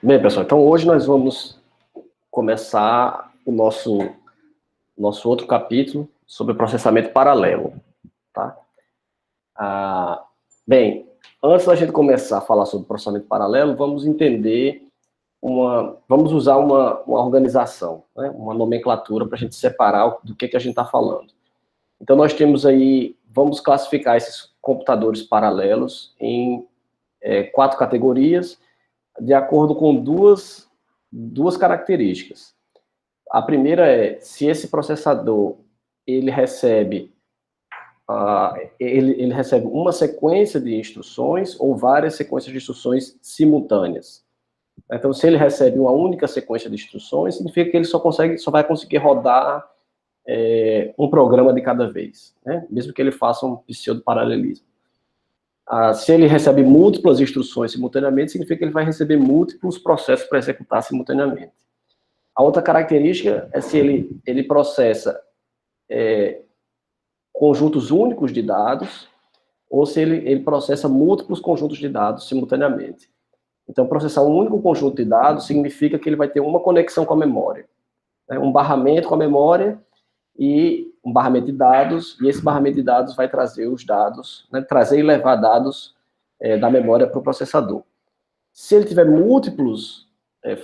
Bem, pessoal, então hoje nós vamos começar o nosso outro capítulo sobre processamento paralelo, tá? Bem, antes da gente começar a falar sobre processamento paralelo, vamos vamos usar uma organização, né? Uma nomenclatura para a gente separar do que a gente está falando. Então nós temos aí, vamos classificar esses computadores paralelos em 4 categorias, de acordo com duas características. A primeira é se esse processador ele recebe uma sequência de instruções ou várias sequências de instruções simultâneas. Então, se ele recebe uma única sequência de instruções, significa que ele só vai conseguir rodar um programa de cada vez, né? Mesmo que ele faça um pseudo-paralelismo. Se ele recebe múltiplas instruções simultaneamente, significa que ele vai receber múltiplos processos para executar simultaneamente. A outra característica é se ele processa conjuntos únicos de dados, ou se ele processa múltiplos conjuntos de dados simultaneamente. Então, processar um único conjunto de dados significa que ele vai ter uma conexão com a memória, né? Um barramento com a memória e um barramento de dados, e esse barramento de dados vai trazer os dados, né? Trazer e levar dados da memória para o processador. Se ele tiver múltiplos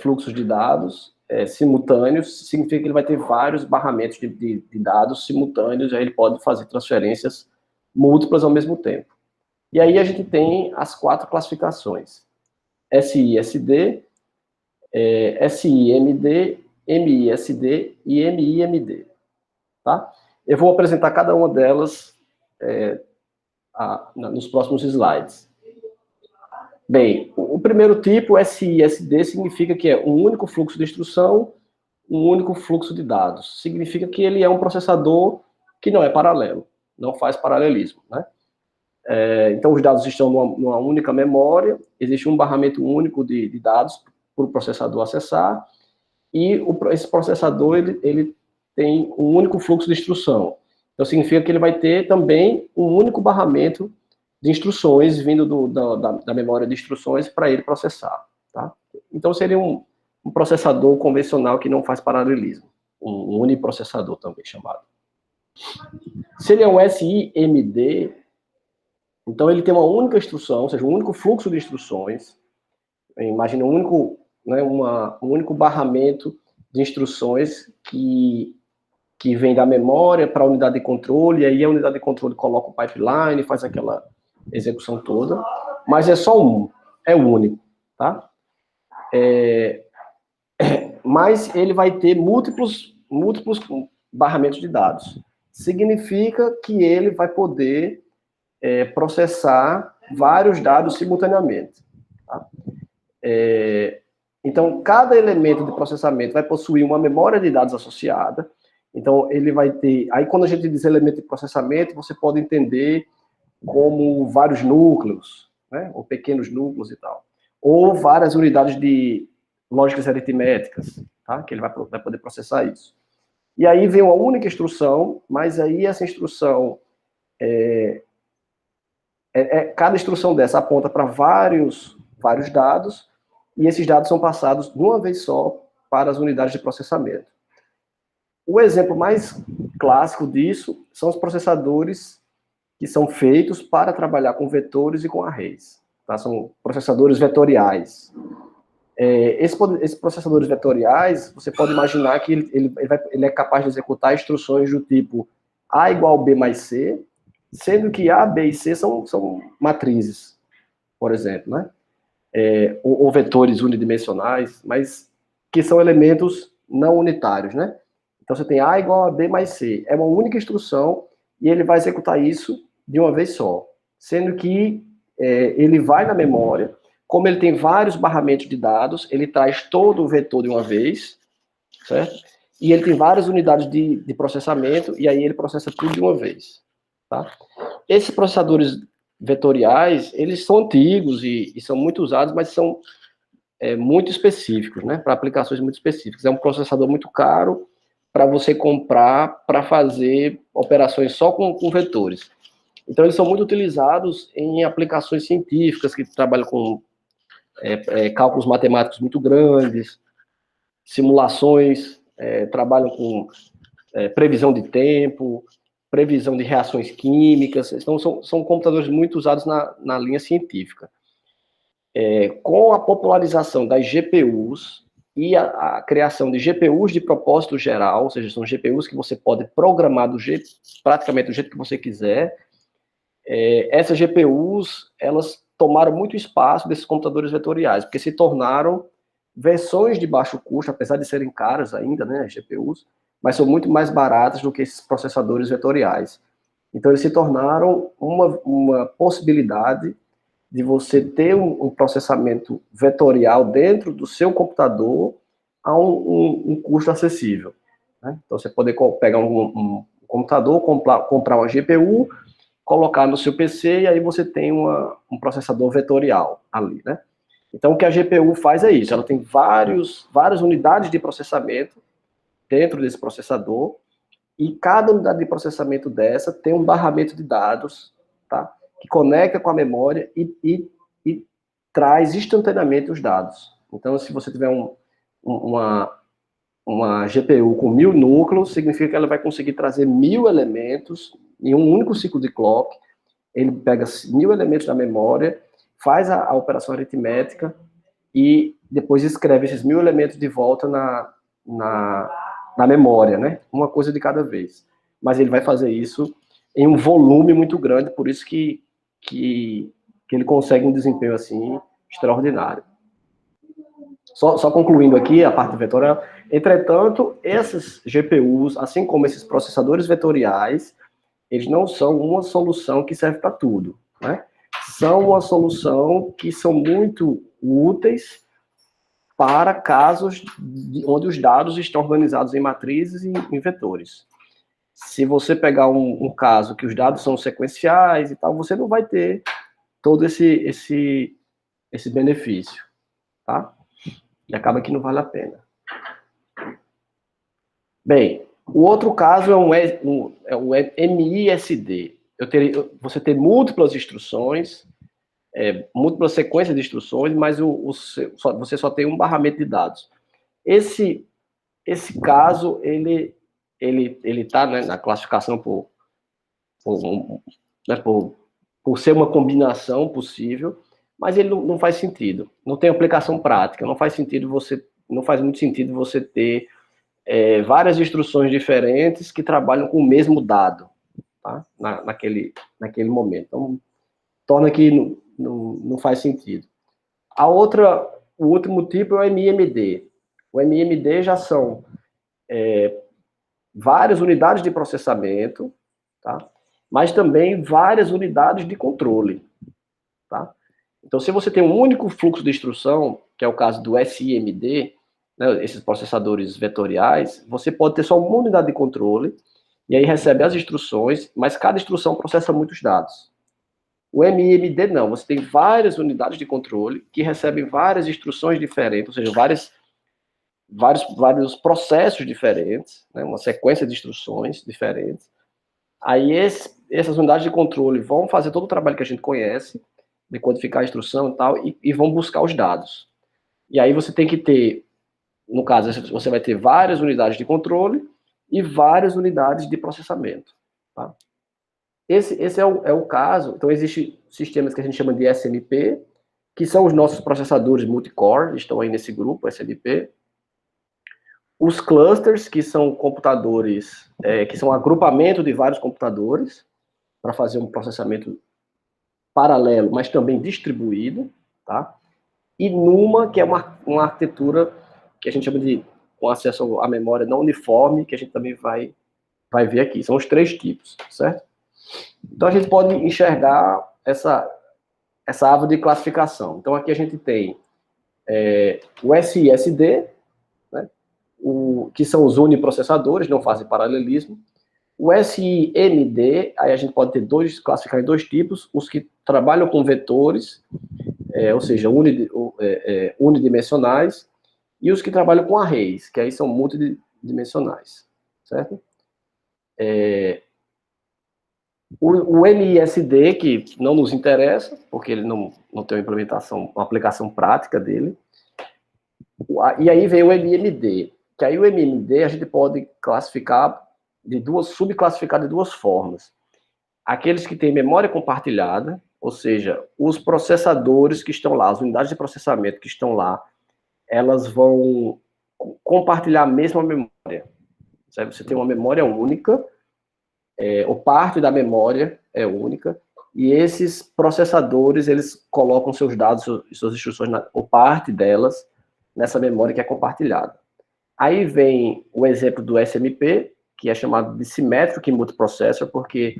fluxos de dados simultâneos, significa que ele vai ter vários barramentos de dados simultâneos, e aí ele pode fazer transferências múltiplas ao mesmo tempo. E aí a gente tem as 4 classificações: SISD, SIMD, MISD e MIMD. Tá? Eu vou apresentar cada uma delas nos próximos slides. Bem, o primeiro tipo, SISD, significa que é um único fluxo de instrução, um único fluxo de dados. Significa que ele é um processador que não é paralelo, não faz paralelismo, né? Então, os dados estão numa única memória, existe um barramento único de dados para o processador acessar, e esse processador ele tem um único fluxo de instrução. Então, significa que ele vai ter também um único barramento de instruções vindo da memória de instruções para ele processar. Tá? Então, seria um processador convencional que não faz paralelismo, um uniprocessador também chamado. Se ele é um SIMD, então ele tem uma única instrução, ou seja, um único fluxo de instruções. Imagina um único barramento de instruções que vem da memória para a unidade de controle, e aí a unidade de controle coloca o pipeline, faz aquela execução toda, mas é só é único, tá? Mas ele vai ter múltiplos barramentos de dados. Significa que ele vai poder processar vários dados simultaneamente. Tá? Então, cada elemento de processamento vai possuir uma memória de dados associada. Então, ele vai ter... Aí, quando a gente diz elemento de processamento, você pode entender como vários núcleos, né? Ou pequenos núcleos e tal. Ou várias unidades de lógicas aritméticas, tá? Que ele vai poder processar isso. E aí vem uma única instrução, mas aí essa instrução... cada instrução dessa aponta para vários dados, e esses dados são passados de uma vez só para as unidades de processamento. O exemplo mais clássico disso são os processadores que são feitos para trabalhar com vetores e com arrays. Tá? São processadores vetoriais. Esses processadores vetoriais, você pode imaginar que ele é capaz de executar instruções do tipo A igual B mais C, sendo que A, B e C são matrizes, por exemplo, né? Ou vetores unidimensionais, mas que são elementos não unitários, né? Então, você tem A igual a B mais C. É uma única instrução e ele vai executar isso de uma vez só. Sendo que ele vai na memória, como ele tem vários barramentos de dados, ele traz todo o vetor de uma vez, certo? E ele tem várias unidades de processamento, e aí ele processa tudo de uma vez. Tá? Esses processadores vetoriais, eles são antigos e são muito usados, mas são muito específicos, né? Para aplicações muito específicas. É um processador muito caro para você comprar para fazer operações só com vetores. Então, eles são muito utilizados em aplicações científicas que trabalham com cálculos matemáticos muito grandes, simulações, trabalham com previsão de tempo, previsão de reações químicas. Então, são computadores muito usados na linha científica. Com a popularização das GPUs e a criação de GPUs de propósito geral, ou seja, são GPUs que você pode programar praticamente do jeito que você quiser, essas GPUs, elas tomaram muito espaço desses computadores vetoriais, porque se tornaram versões de baixo custo, apesar de serem caras ainda, né, as GPUs, mas são muito mais baratas do que esses processadores vetoriais. Então, eles se tornaram uma possibilidade de você ter um processamento vetorial dentro do seu computador a um custo acessível. Né? Então, você pode pegar um computador, comprar uma GPU, colocar no seu PC e aí você tem um processador vetorial ali, né? Então, o que a GPU faz é isso, ela tem várias unidades de processamento dentro desse processador e cada unidade de processamento dessa tem um barramento de dados, tá? Que conecta com a memória e traz instantaneamente os dados. Então, se você tiver uma GPU com 1000 núcleos, significa que ela vai conseguir trazer 1000 elementos em um único ciclo de clock. Ele pega 1000 elementos da memória, faz a operação aritmética e depois escreve esses 1000 elementos de volta na memória, né? Uma coisa de cada vez. Mas ele vai fazer isso em um volume muito grande, por isso que ele consegue um desempenho assim extraordinário. Só concluindo aqui a parte vetorial, entretanto, essas GPUs, assim como esses processadores vetoriais, eles não são uma solução que serve para tudo, né? São uma solução que são muito úteis para casos onde os dados estão organizados em matrizes e em vetores. Se você pegar um caso que os dados são sequenciais e tal, você não vai ter todo esse benefício, tá? E acaba que não vale a pena. Bem, o outro caso é o MISD. Você tem múltiplas instruções, múltiplas sequências de instruções, mas você só tem um barramento de dados. Esse caso, ele está, né, na classificação por ser uma combinação possível, mas ele não faz sentido. Não tem aplicação prática. Não faz muito sentido você ter várias instruções diferentes que trabalham com o mesmo dado, tá? naquele momento. Então, torna que não faz sentido. O último tipo é o MIMD. O MIMD já são várias unidades de processamento, tá? Mas também várias unidades de controle. Tá? Então, se você tem um único fluxo de instrução, que é o caso do SIMD, né, esses processadores vetoriais, você pode ter só uma unidade de controle, e aí recebe as instruções, mas cada instrução processa muitos dados. O MIMD não, você tem várias unidades de controle que recebem várias instruções diferentes, ou seja, vários processos diferentes, né, uma sequência de instruções diferentes. Aí essas unidades de controle vão fazer todo o trabalho que a gente conhece, de codificar a instrução e tal, e vão buscar os dados. E aí você tem que ter, no caso, você vai ter várias unidades de controle e várias unidades de processamento. Tá? Esse é o caso. Então, existem sistemas que a gente chama de SMP, que são os nossos processadores multicore, estão aí nesse grupo, SMP. Os clusters, que são computadores, que são agrupamento de vários computadores, para fazer um processamento paralelo, mas também distribuído, tá? E NUMA, que é uma arquitetura que a gente chama de, com acesso à memória não uniforme, que a gente também vai ver aqui. São os 3 tipos, certo? Então, a gente pode enxergar essa árvore de classificação. Então, aqui a gente tem o SISD, né, que são os uniprocessadores, não fazem paralelismo. O SIMD, aí a gente pode ter classificar em 2 tipos, os que trabalham com vetores, ou seja, unidimensionais, e os que trabalham com arrays, que aí são multidimensionais, certo? O MISD, que não nos interessa, porque ele não tem uma implementação, uma aplicação prática dele. E aí vem o MMD, que aí o MMD a gente pode classificar subclassificar de duas formas. Aqueles que têm memória compartilhada, ou seja, os processadores que estão lá, as unidades de processamento que estão lá, elas vão compartilhar a mesma memória. Você tem uma memória única, ou parte da memória é única, e esses processadores, eles colocam seus dados, suas instruções, ou parte delas, nessa memória que é compartilhada. Aí vem o exemplo do SMP, que é chamado de Symmetric Multiprocessor, porque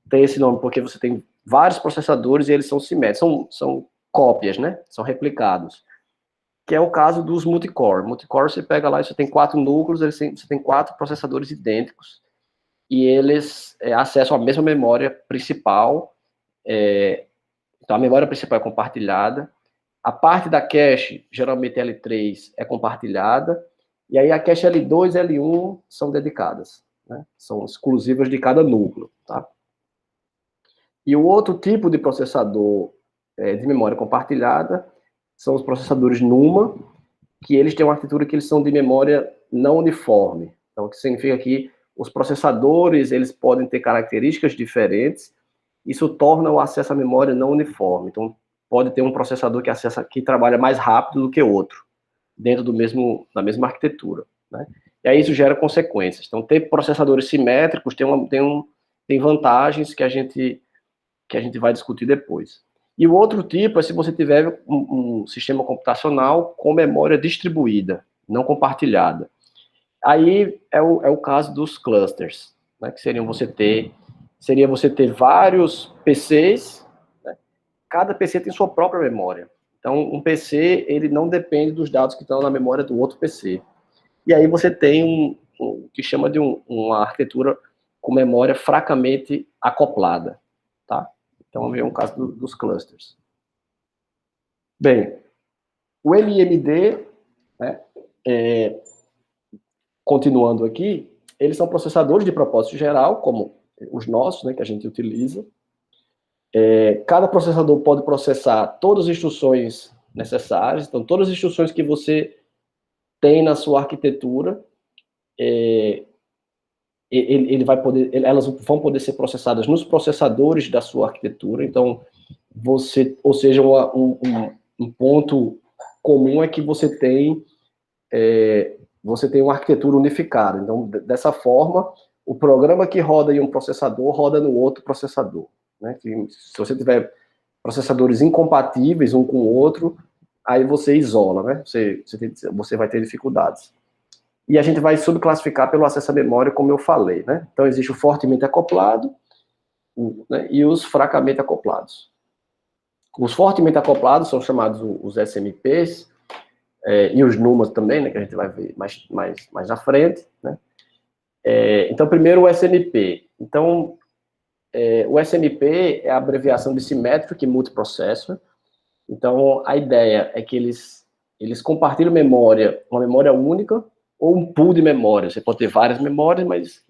tem esse nome porque você tem vários processadores e eles são simétricos, são cópias, né? São replicados. Que é o caso dos multicore. Multicore, você pega lá e você tem 4 núcleos, você tem 4 processadores idênticos, e eles acessam a mesma memória principal. Então, a memória principal é compartilhada. A parte da cache, geralmente L3, é compartilhada. E aí a cache L2 e L1 são dedicadas, né? São exclusivas de cada núcleo, tá? E o outro tipo de processador de memória compartilhada são os processadores NUMA, que eles têm uma arquitetura que eles são de memória não uniforme. Então, o que significa que os processadores, eles podem ter características diferentes, isso torna o acesso à memória não uniforme. Então, pode ter um processador que trabalha mais rápido do que outro, dentro da mesma arquitetura, né? E aí isso gera consequências. Então, ter processadores simétricos tem vantagens que a gente vai discutir depois. E o outro tipo é se você tiver um sistema computacional com memória distribuída, não compartilhada. Aí é o caso dos clusters, né, que seria você ter vários PCs, né, cada PC tem sua própria memória. Então, um PC, ele não depende dos dados que estão na memória do outro PC. E aí você tem o que chama de uma arquitetura com memória fracamente acoplada, tá? Então, é um caso dos clusters. Bem, o MMD, né, continuando aqui, eles são processadores de propósito geral, como os nossos, né, que a gente utiliza. Cada processador pode processar todas as instruções necessárias, então todas as instruções que você tem na sua arquitetura, elas vão poder ser processadas nos processadores da sua arquitetura. Então, ou seja, um ponto comum é que você tem uma arquitetura unificada. Então, dessa forma, o programa que roda em um processador roda no outro processador, né? Se você tiver processadores incompatíveis um com o outro, aí você isola, né? Você vai ter dificuldades. E a gente vai subclassificar pelo acesso à memória, como eu falei, né? Então, existe o fortemente acoplado, né, e os fracamente acoplados. Os fortemente acoplados são chamados os SMPs, e os NUMAs também, né, que a gente vai ver mais à frente, né? Então, primeiro o SMP. Então, o SMP é a abreviação de Symmetric Multiprocessor. Então, a ideia é que eles compartilham uma memória única, ou um pool de memória. Você pode ter várias memórias, mas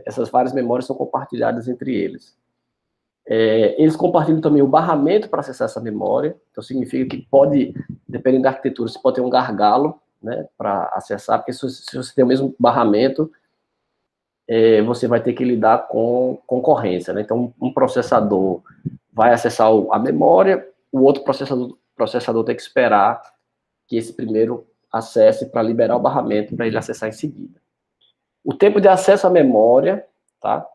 essas várias memórias são compartilhadas entre eles. Eles compartilham também o barramento para acessar essa memória. Então, significa que dependendo da arquitetura, você pode ter um gargalo, né, para acessar, porque se você tem o mesmo barramento, você vai ter que lidar com concorrência, né? Então, um processador vai acessar a memória, o outro processador tem que esperar que esse primeiro acesse para liberar o barramento para ele acessar em seguida. O tempo de acesso à memória, tá,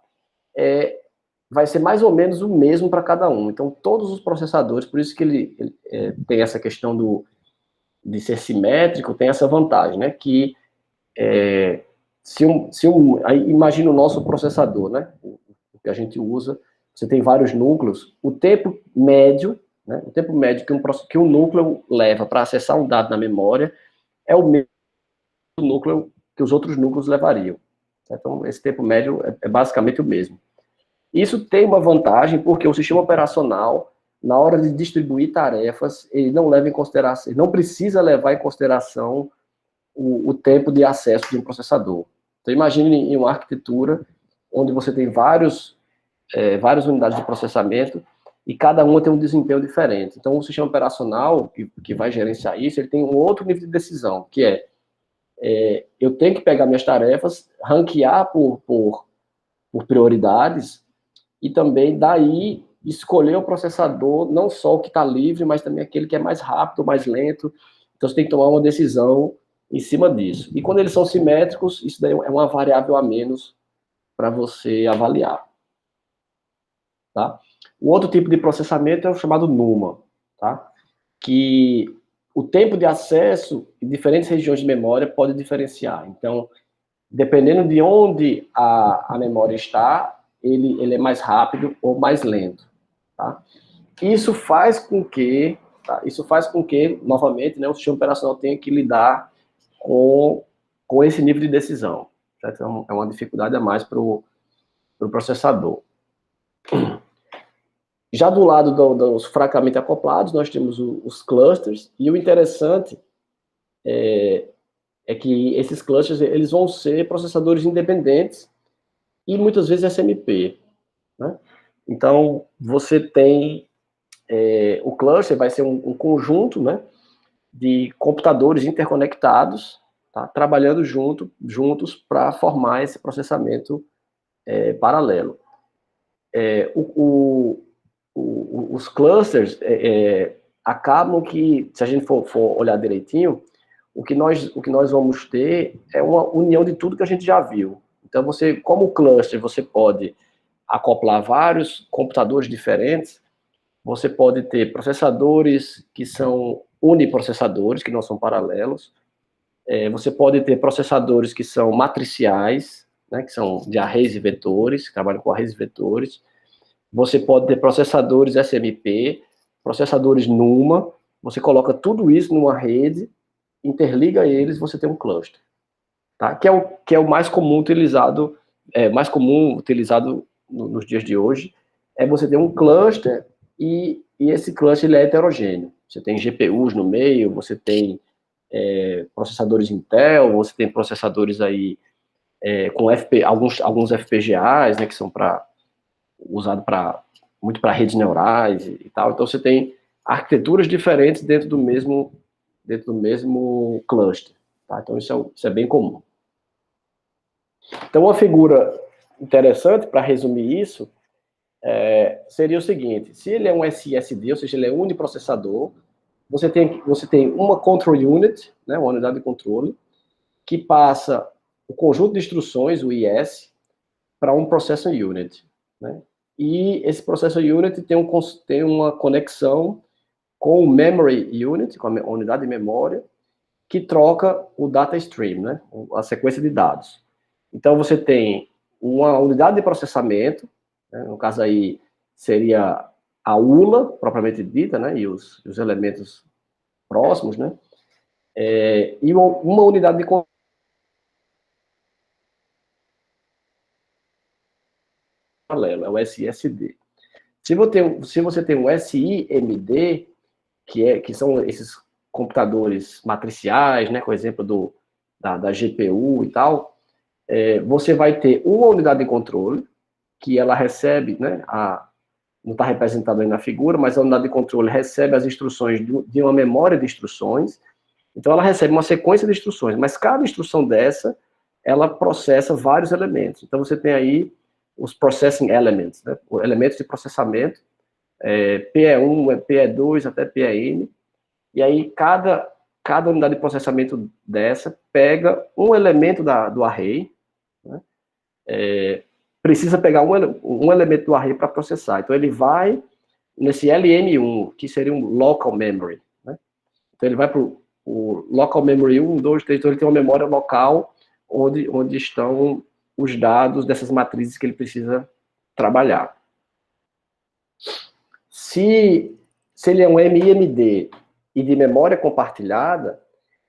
vai ser mais ou menos o mesmo para cada um. Então, todos os processadores, por isso que ele tem essa questão de ser simétrico, tem essa vantagem, né, que aí imagina o nosso processador, né, o que a gente usa, você tem vários núcleos, o tempo médio, né, o tempo médio que um núcleo leva para acessar um dado na memória é o mesmo núcleo que os outros núcleos levariam. Então, esse tempo médio é basicamente o mesmo. Isso tem uma vantagem, porque o sistema operacional, na hora de distribuir tarefas, ele não leva em consideração, ele não precisa levar em consideração o tempo de acesso de um processador. Então, imagine em uma arquitetura onde você tem vários várias unidades de processamento, e cada uma tem um desempenho diferente. Então, o sistema operacional, que vai gerenciar isso, ele tem um outro nível de decisão, que eu tenho que pegar minhas tarefas, ranquear por prioridades, e também, daí, escolher o processador, não só o que está livre, mas também aquele que é mais rápido, mais lento. Então, você tem que tomar uma decisão em cima disso. E quando eles são simétricos, isso daí é uma variável a menos para você avaliar. Tá? O outro tipo de processamento é o chamado NUMA, tá? Que o tempo de acesso em diferentes regiões de memória pode diferenciar. Então, dependendo de onde a memória está, ele é mais rápido ou mais lento. Tá? Isso faz com que, novamente, né, o sistema operacional tenha que lidar com esse nível de decisão. Certo? Então, é uma dificuldade a mais para o processador. Já do lado dos fracamente acoplados, nós temos os clusters, e o interessante é que esses clusters eles vão ser processadores independentes e muitas vezes SMP. Né? Então, você tem o cluster vai ser um conjunto, né, de computadores interconectados, tá, trabalhando juntos para formar esse processamento paralelo. Os clusters acabam que, se a gente for olhar direitinho, o que nós vamos ter é uma união de tudo que a gente já viu. Então, como cluster, você pode acoplar vários computadores diferentes, você pode ter processadores que são uniprocessadores, que não são paralelos, você pode ter processadores que são matriciais, né, que são de arrays e vetores, que trabalham com arrays e vetores, você pode ter processadores SMP, processadores NUMA, você coloca tudo isso numa rede, interliga eles, você tem um cluster. Tá? Que é o mais comum utilizado, nos dias de hoje, é você ter um cluster e esse cluster ele é heterogêneo. Você tem GPUs no meio, você tem processadores Intel, você tem processadores aí com alguns FPGAs, né, que são usados muito para redes neurais e tal. Então você tem arquiteturas diferentes dentro do mesmo cluster. Tá? Então isso é bem comum. Então uma figura interessante para resumir isso seria o seguinte: se ele é um SSD, ou seja, ele é uniprocessador, você tem uma control unit, né, uma unidade de controle, que passa o conjunto de instruções, o IS, para um processor unit. Né? E esse processor unit tem uma conexão com o memory unit, com a unidade de memória, que troca o data stream, né, a sequência de dados. Então, você tem uma unidade de processamento, né, no caso aí seria a ULA, propriamente dita, né, e os elementos próximos, né, e uma unidade de paralelo, é o SSD. Se você tem um SIMD, que são esses computadores matriciais, né, com o exemplo da GPU e tal, você vai ter uma unidade de controle, que ela recebe, né, não está representado aí na figura, mas a unidade de controle recebe as instruções de uma memória de instruções, então ela recebe uma sequência de instruções, mas cada instrução dessa, ela processa vários elementos. Então você tem aí os processing elements, né, elementos de processamento, PE1, PE2 até PEN, e aí cada unidade de processamento dessa pega um elemento do array, né, precisa pegar um elemento do array para processar. Então ele vai nesse LM1, que seria um local memory. Né? Então ele vai para o local memory 1, 2, 3, então ele tem uma memória local onde estão os dados dessas matrizes que ele precisa trabalhar. Se ele é um MIMD e de memória compartilhada,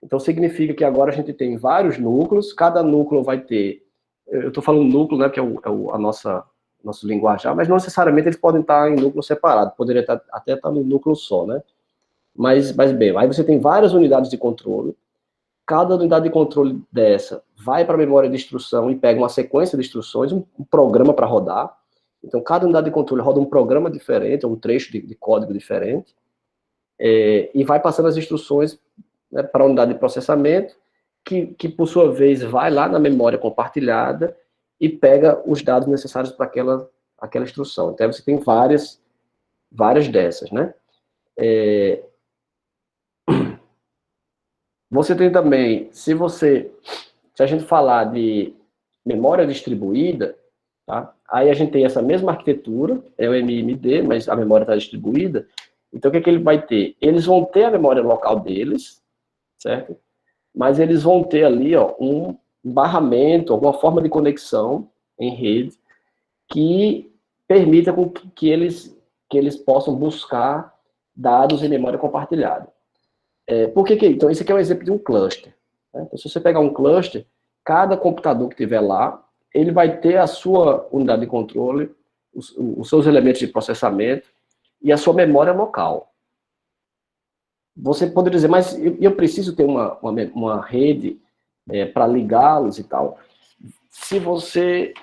então significa que agora a gente tem vários núcleos, cada núcleo vai ter, eu estou falando núcleo, né, que é a nosso linguajar, mas não necessariamente eles podem estar em núcleo separado, poderia até estar no núcleo só, né? Mas bem, aí você tem várias unidades de controle, cada unidade de controle dessa vai para a memória de instrução e pega uma sequência de instruções, um programa para rodar, Então, cada unidade de controle roda um programa diferente, um trecho de código diferente, e vai passando as instruções, né, para a unidade de processamento, que, por sua vez, vai lá na memória compartilhada e pega os dados necessários para aquela instrução. Então, você tem várias dessas, né? Você tem também, se a gente falar de memória distribuída, tá? Aí a gente tem essa mesma arquitetura, é o MIMD, mas a memória está distribuída. Então, o que é que ele vai ter? Eles vão ter a memória local deles, certo? Mas eles vão ter ali, ó, um barramento, alguma forma de conexão em rede que permita que eles possam buscar dados em memória compartilhada. Por que? Então, esse aqui é um exemplo de um cluster. Né? Então, se você pegar um cluster, cada computador que tiver lá, ele vai ter a sua unidade de controle, os seus elementos de processamento e a sua memória local. Você poderia dizer, mas eu preciso ter uma rede para ligá-los e tal. Se você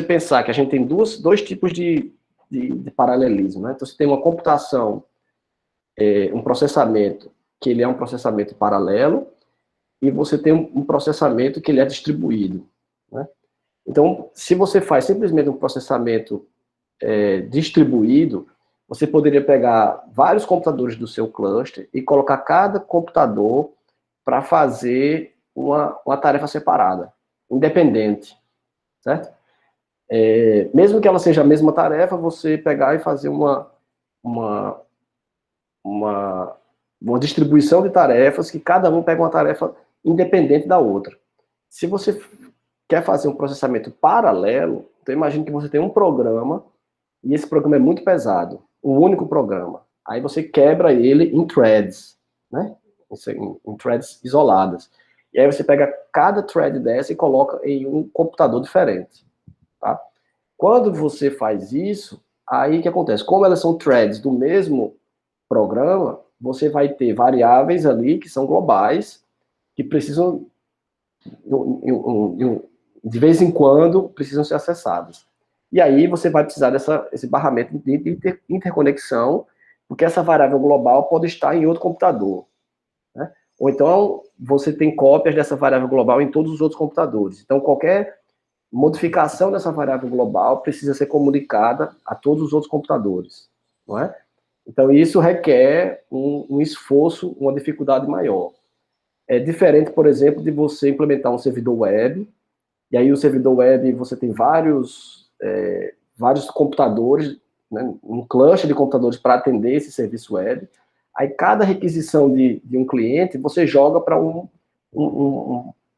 pensar que a gente tem dois tipos de paralelismo, né? Então, você tem uma computação, um processamento, que ele é um processamento paralelo, e você tem um processamento que ele é distribuído, né? Então, se você faz simplesmente um processamento distribuído, você poderia pegar vários computadores do seu cluster e colocar cada computador para fazer uma tarefa separada, independente, certo? Mesmo que ela seja a mesma tarefa, você pegar e fazer uma distribuição de tarefas, que cada um pega uma tarefa independente da outra. Se você quer fazer um processamento paralelo, então imagine que você tem um programa, e esse programa é muito pesado, um único programa. Aí você quebra ele em threads, né? Em threads isoladas. E aí você pega cada thread dessa e coloca em um computador diferente, tá? Quando você faz isso, aí o que acontece? Como elas são threads do mesmo programa, você vai ter variáveis ali que são globais, que precisam, de vez em quando, precisam ser acessadas. E aí você vai precisar desse barramento de interconexão, porque essa variável global pode estar em outro computador, né? Ou então você tem cópias dessa variável global em todos os outros computadores. Então qualquer modificação dessa variável global precisa ser comunicada a todos os outros computadores, não é? Então isso requer um esforço, uma dificuldade maior. É diferente, por exemplo, de você implementar um servidor web, e aí o servidor web você tem vários computadores, né, um cluster de computadores para atender esse serviço web. Aí cada requisição de um cliente você joga para uma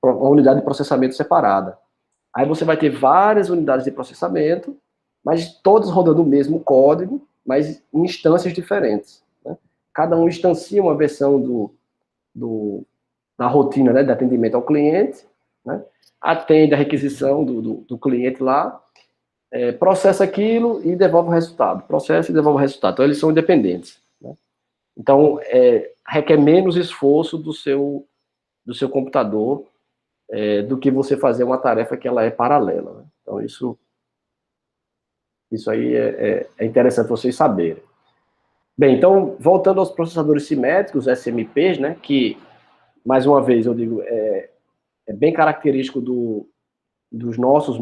unidade de processamento separada. Aí você vai ter várias unidades de processamento, mas todas rodando o mesmo código, mas em instâncias diferentes, né? Cada um instancia uma versão da rotina, né, de atendimento ao cliente, né? Atende a requisição do cliente lá, processa aquilo e devolve o resultado. Processa e devolve o resultado. Então, eles são independentes, né? Então, requer menos esforço do seu computador do que você fazer uma tarefa que ela é paralela, né? Então, isso aí é interessante vocês saberem. Bem, então, voltando aos processadores simétricos, SMPs, né, que, mais uma vez, eu digo, é bem característico os nossos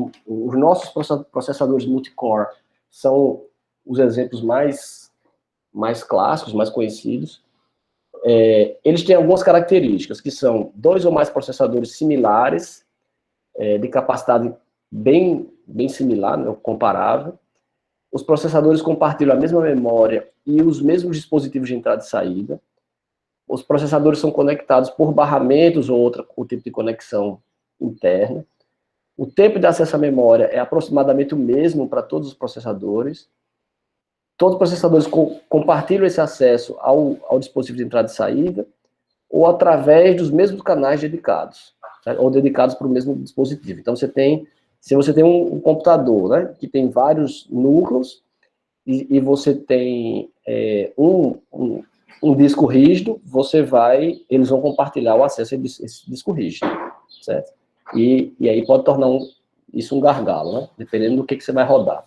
processadores multicore são os exemplos mais clássicos, mais conhecidos. Eles têm algumas características, que são 2 ou mais processadores similares, de capacidade bem similar, né, comparável. Os processadores compartilham a mesma memória e os mesmos dispositivos de entrada e saída. Os processadores são conectados por barramentos ou outro tipo de conexão interna. O tempo de acesso à memória é aproximadamente o mesmo para todos os processadores. Todos os processadores compartilham esse acesso ao dispositivo de entrada e saída, ou através dos mesmos canais dedicados, certo? Ou dedicados para o mesmo dispositivo. Então, se você tem um computador, né, que tem vários núcleos, e você tem um disco rígido, eles vão compartilhar o acesso a esse disco rígido, certo? E aí pode tornar isso um gargalo, né? Dependendo do que você vai rodar.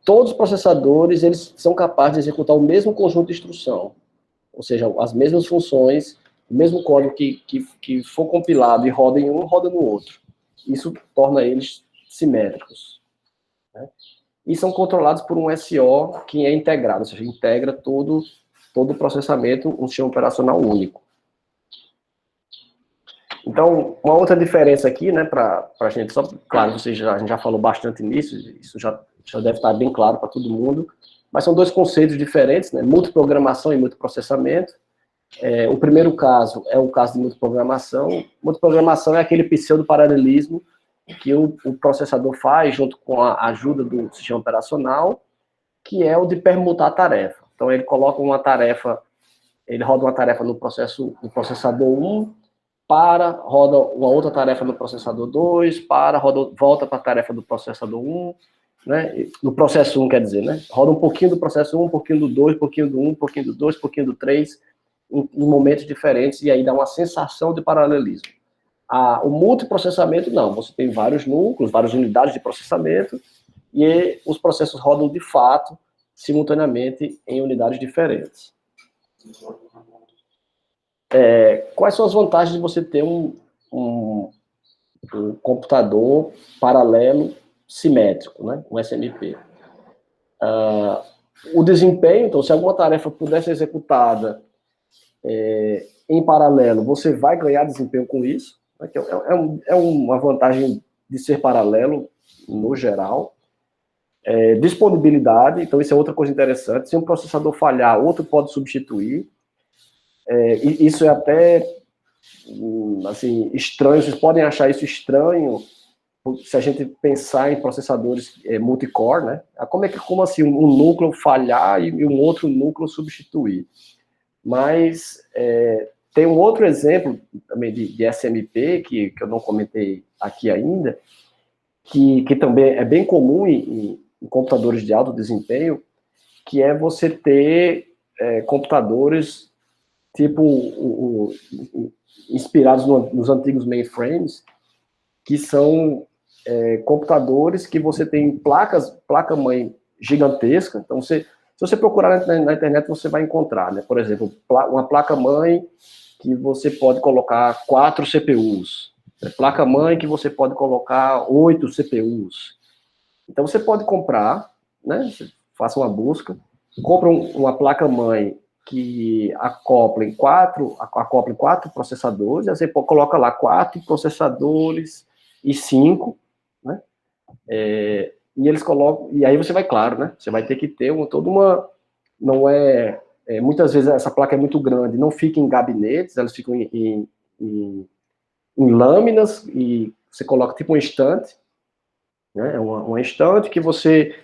Todos os processadores, eles são capazes de executar o mesmo conjunto de instrução, ou seja, as mesmas funções, o mesmo código que for compilado e roda em um, roda no outro. Isso torna eles simétricos, né? E são controlados por um SO que é integrado, ou seja, integra todo o processamento, um sistema operacional único. Então, uma outra diferença aqui, né, para a gente, só, claro, a gente já falou bastante nisso, isso já deve estar bem claro para todo mundo, mas são dois conceitos diferentes, né, multiprogramação e multiprocessamento. O primeiro caso é o caso de multiprogramação. Multiprogramação é aquele pseudo-paralelismo que o processador faz junto com a ajuda do sistema operacional, que é o de permutar a tarefa. Então, ele coloca uma tarefa, ele roda uma tarefa no processador 1, roda uma outra tarefa no processador 2, volta para a tarefa do processador 1, né? No processo 1, quer dizer, né? Roda um pouquinho do processo 1, um pouquinho do 2, um pouquinho do 1, um pouquinho do 2, um pouquinho do 3, em momentos diferentes, e aí dá uma sensação de paralelismo. O multiprocessamento, não. Você tem vários núcleos, várias unidades de processamento, e os processos rodam, de fato, simultaneamente em unidades diferentes. Quais são as vantagens de você ter um computador paralelo simétrico, né? Um SMP? O desempenho, então, se alguma tarefa puder ser executada em paralelo, você vai ganhar desempenho com isso, né? Que é uma vantagem de ser paralelo, no geral. Disponibilidade, então isso é outra coisa interessante. Se um processador falhar, outro pode substituir. E isso é até assim, estranho, vocês podem achar isso estranho se a gente pensar em processadores multicore, né? Como assim um núcleo falhar e um outro núcleo substituir? Mas tem um outro exemplo também de SMP, que eu não comentei aqui ainda, que também é bem comum em computadores de alto desempenho, que é você ter computadores tipo inspirados nos antigos mainframes, que são computadores que você tem placa-mãe gigantesca. Então, se você procurar na internet, você vai encontrar, né? Por exemplo, uma placa-mãe que você pode colocar 4 CPUs, placa-mãe que você pode colocar 8 CPUs. Então, você pode comprar, né? Você faça uma busca, compra uma placa-mãe que acople 4 processadores, aí você coloca lá 4 processadores e 5, né? E eles colocam, e aí você vai, claro, né? Você vai ter que ter toda uma, não muitas vezes essa placa é muito grande, não fica em gabinetes, elas ficam em lâminas, e você coloca tipo um estante, né? Uma estante que você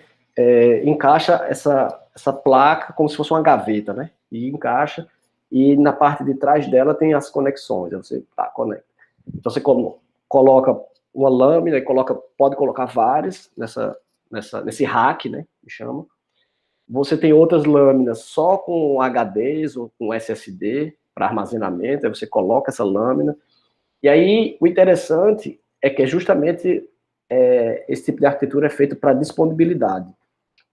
encaixa essa placa como se fosse uma gaveta, né? E encaixa, e na parte de trás dela tem as conexões, você conecta. Então você coloca uma lâmina e pode colocar várias nesse rack, né? Que chama. Você tem outras lâminas só com HDs ou com SSD para armazenamento, aí você coloca essa lâmina. E aí o interessante é que justamente esse tipo de arquitetura é feito para disponibilidade.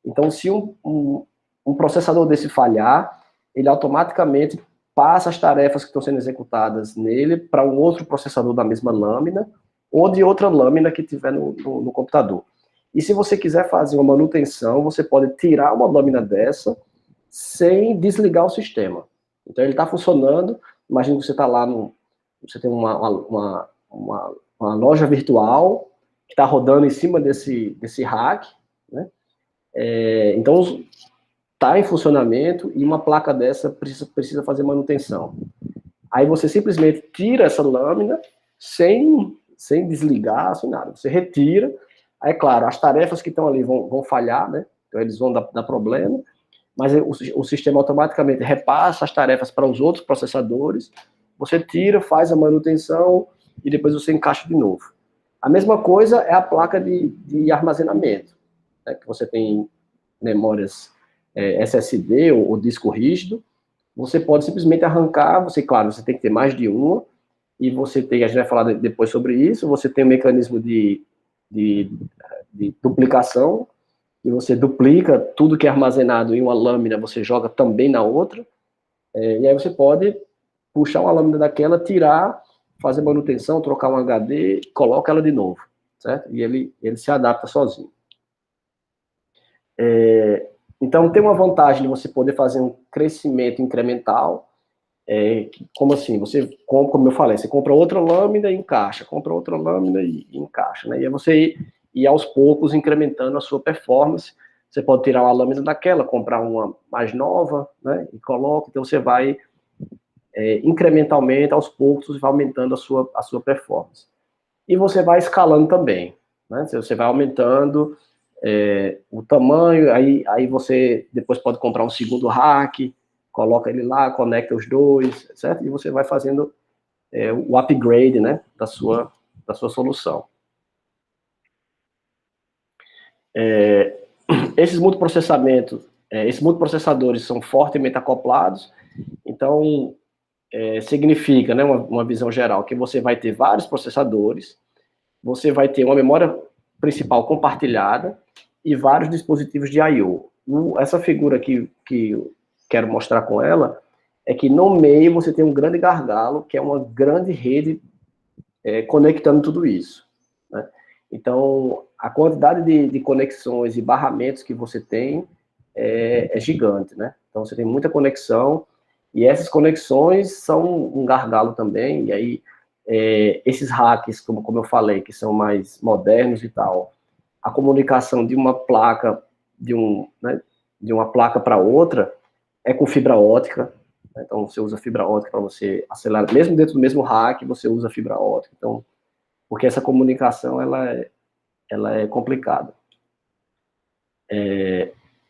Então, se um processador desse falhar, ele automaticamente passa as tarefas que estão sendo executadas nele para um outro processador da mesma lâmina ou de outra lâmina que tiver no computador. E se você quiser fazer uma manutenção, você pode tirar uma lâmina dessa sem desligar o sistema. Então, ele está funcionando. Imagina que você está lá, você tem uma loja virtual que está rodando em cima desse rack, né? Então, está em funcionamento e uma placa dessa precisa fazer manutenção. Aí você simplesmente tira essa lâmina sem desligar, sem nada. Você retira. Aí, claro, as tarefas que estão ali vão falhar, né? Então, eles vão dar problema, mas o sistema automaticamente repassa as tarefas para os outros processadores, você tira, faz a manutenção e depois você encaixa de novo. A mesma coisa é a placa de armazenamento, né? Que você tem memórias SSD ou disco rígido, você pode simplesmente arrancar, claro, você tem que ter mais de uma, e você tem, a gente vai falar depois sobre isso, você tem um mecanismo de duplicação, e você duplica tudo que é armazenado em uma lâmina, você joga também na outra, e aí você pode puxar uma lâmina daquela, tirar, fazer manutenção, trocar um HD, coloca ela de novo, certo? E ele se adapta sozinho. Então, tem uma vantagem de você poder fazer um crescimento incremental, como assim? Você compra, como eu falei, você compra outra lâmina e encaixa, compra outra lâmina e encaixa, né? E aí você ir aos poucos incrementando a sua performance. Você pode tirar uma lâmina daquela, comprar uma mais nova, né? E coloca, então você vai incrementalmente, aos poucos, vai aumentando a sua performance. E você vai escalando também, né? Você vai aumentando o tamanho, aí você depois pode comprar um segundo rack, coloca ele lá, conecta os dois, certo? E você vai fazendo o upgrade, né, da sua solução. Esses multiprocessadores são fortemente acoplados, então significa, né, uma visão geral, que você vai ter vários processadores, você vai ter uma memória principal compartilhada e vários dispositivos de I/O. Essa figura aqui que eu quero mostrar com ela é que no meio você tem um grande gargalo, que é uma grande rede conectando tudo isso, né? Então, a quantidade de conexões e barramentos que você tem é gigante, né? Então, você tem muita conexão, e essas conexões são um gargalo também, e aí esses hacks, como eu falei, que são mais modernos e tal, a comunicação de uma placa, né, de uma placa para outra, é com fibra ótica, né? Então você usa fibra ótica para você acelerar, mesmo dentro do mesmo rack, você usa fibra ótica, então, porque essa comunicação, ela é complicada.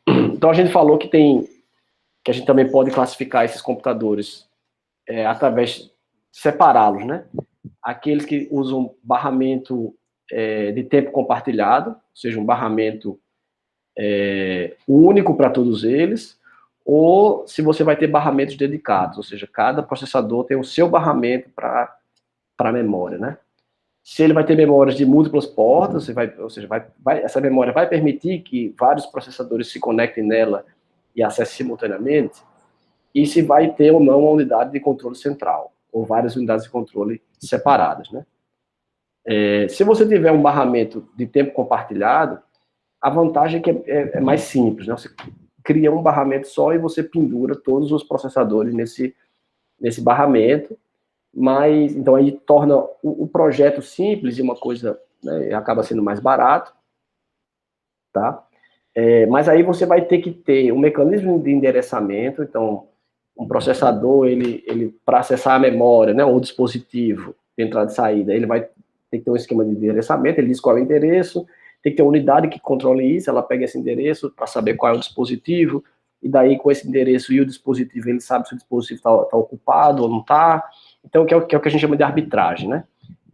Então a gente falou que a gente também pode classificar esses computadores através de separá-los, né? Aqueles que usam barramento de tempo compartilhado, ou seja, um barramento único para todos eles, ou se você vai ter barramentos dedicados, ou seja, cada processador tem o seu barramento para a memória, né? Se ele vai ter memórias de múltiplas portas, ou seja, essa memória vai permitir que vários processadores se conectem nela e acessem simultaneamente, e se vai ter ou não uma unidade de controle central, ou várias unidades de controle separadas, né? Se você tiver um barramento de tempo compartilhado, a vantagem é que é mais simples, né? Você cria um barramento só e você pendura todos os processadores nesse barramento, mas então aí torna o projeto simples e uma coisa, né, acaba sendo mais barato, tá? Mas aí você vai ter que ter um mecanismo de endereçamento, então um processador, ele para acessar a memória, né, ou o dispositivo de entrada e saída, ele vai ter que ter um esquema de endereçamento, ele diz qual é o endereço, tem que ter uma unidade que controle isso, ela pega esse endereço para saber qual é o dispositivo, e daí com esse endereço e o dispositivo, ele sabe se o dispositivo está ocupado ou não está, então que é o que a gente chama de arbitragem, né?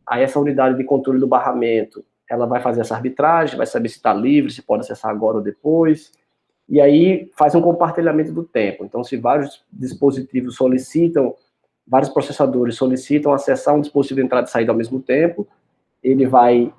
Aí essa unidade de controle do barramento, ela vai fazer essa arbitragem, vai saber se está livre, se pode acessar agora ou depois, e aí faz um compartilhamento do tempo. Então, se vários dispositivos vários processadores solicitam acessar um dispositivo de entrada e saída ao mesmo tempo, ele vai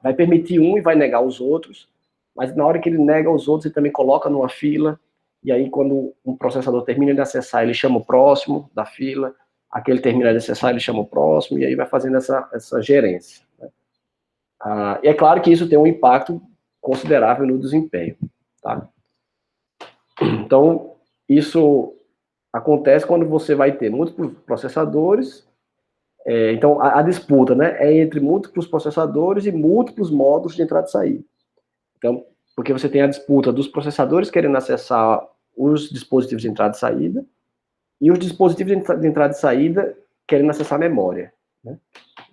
vai permitir um e vai negar os outros, mas na hora que ele nega os outros, ele também coloca numa fila, e aí quando um processador termina de acessar, ele chama o próximo da fila, aquele termina de acessar, ele chama o próximo, e aí vai fazendo essa gerência, né? E é claro que isso tem um impacto considerável no desempenho, tá? Então, isso acontece quando você vai ter múltiplos processadores. Então, a disputa, né, é entre múltiplos processadores e múltiplos módulos de entrada e saída. Então, porque você tem a disputa dos processadores querendo acessar os dispositivos de entrada e saída, e os dispositivos de entrada e saída querendo acessar a memória, né?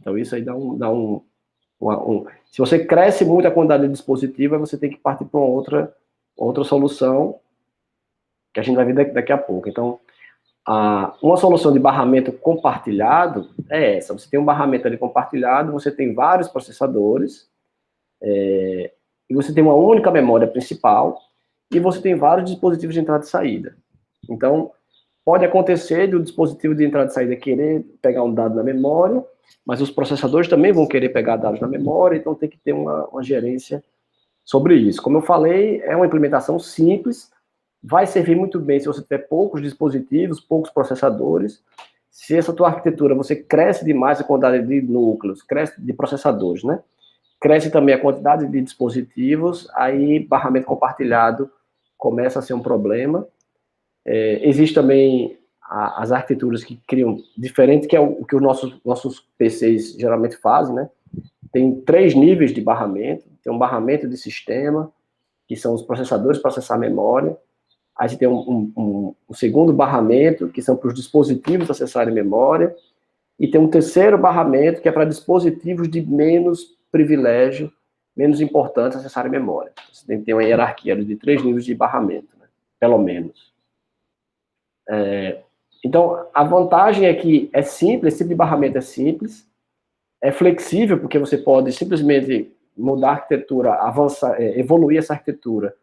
Então, isso aí se você cresce muito a quantidade de dispositivos, você tem que partir para outra solução, que a gente vai ver daqui a pouco. Então, uma solução de barramento compartilhado é essa. Você tem um barramento ali compartilhado, você tem vários processadores, e você tem uma única memória principal, e você tem vários dispositivos de entrada e saída. Então, Pode acontecer de o dispositivo de entrada e saída querer pegar um dado na memória, mas os processadores também vão querer pegar dados na memória, então tem que ter uma gerência sobre isso. Como eu falei, é uma implementação simples, vai servir muito bem se você tiver poucos dispositivos, poucos processadores. Se essa tua arquitetura, você cresce demais a quantidade de núcleos, cresce de processadores, né? Cresce também a quantidade de dispositivos, aí barramento compartilhado começa a ser um problema. Existe também as arquiteturas que criam diferente, que é o que os nossos PCs geralmente fazem, né? Tem 3 níveis de barramento. Tem um barramento de sistema, que são os processadores para acessar a memória. Aí você tem um segundo barramento, que são para os dispositivos acessarem memória. E tem um terceiro barramento, que é para dispositivos de menos privilégio, menos importantes acessarem memória. Você tem que ter uma hierarquia de 3 níveis de barramento, né? Pelo menos. Então, a vantagem é que é simples, esse tipo de barramento é simples, é flexível, porque você pode simplesmente mudar a arquitetura, avançar, evoluir essa arquitetura.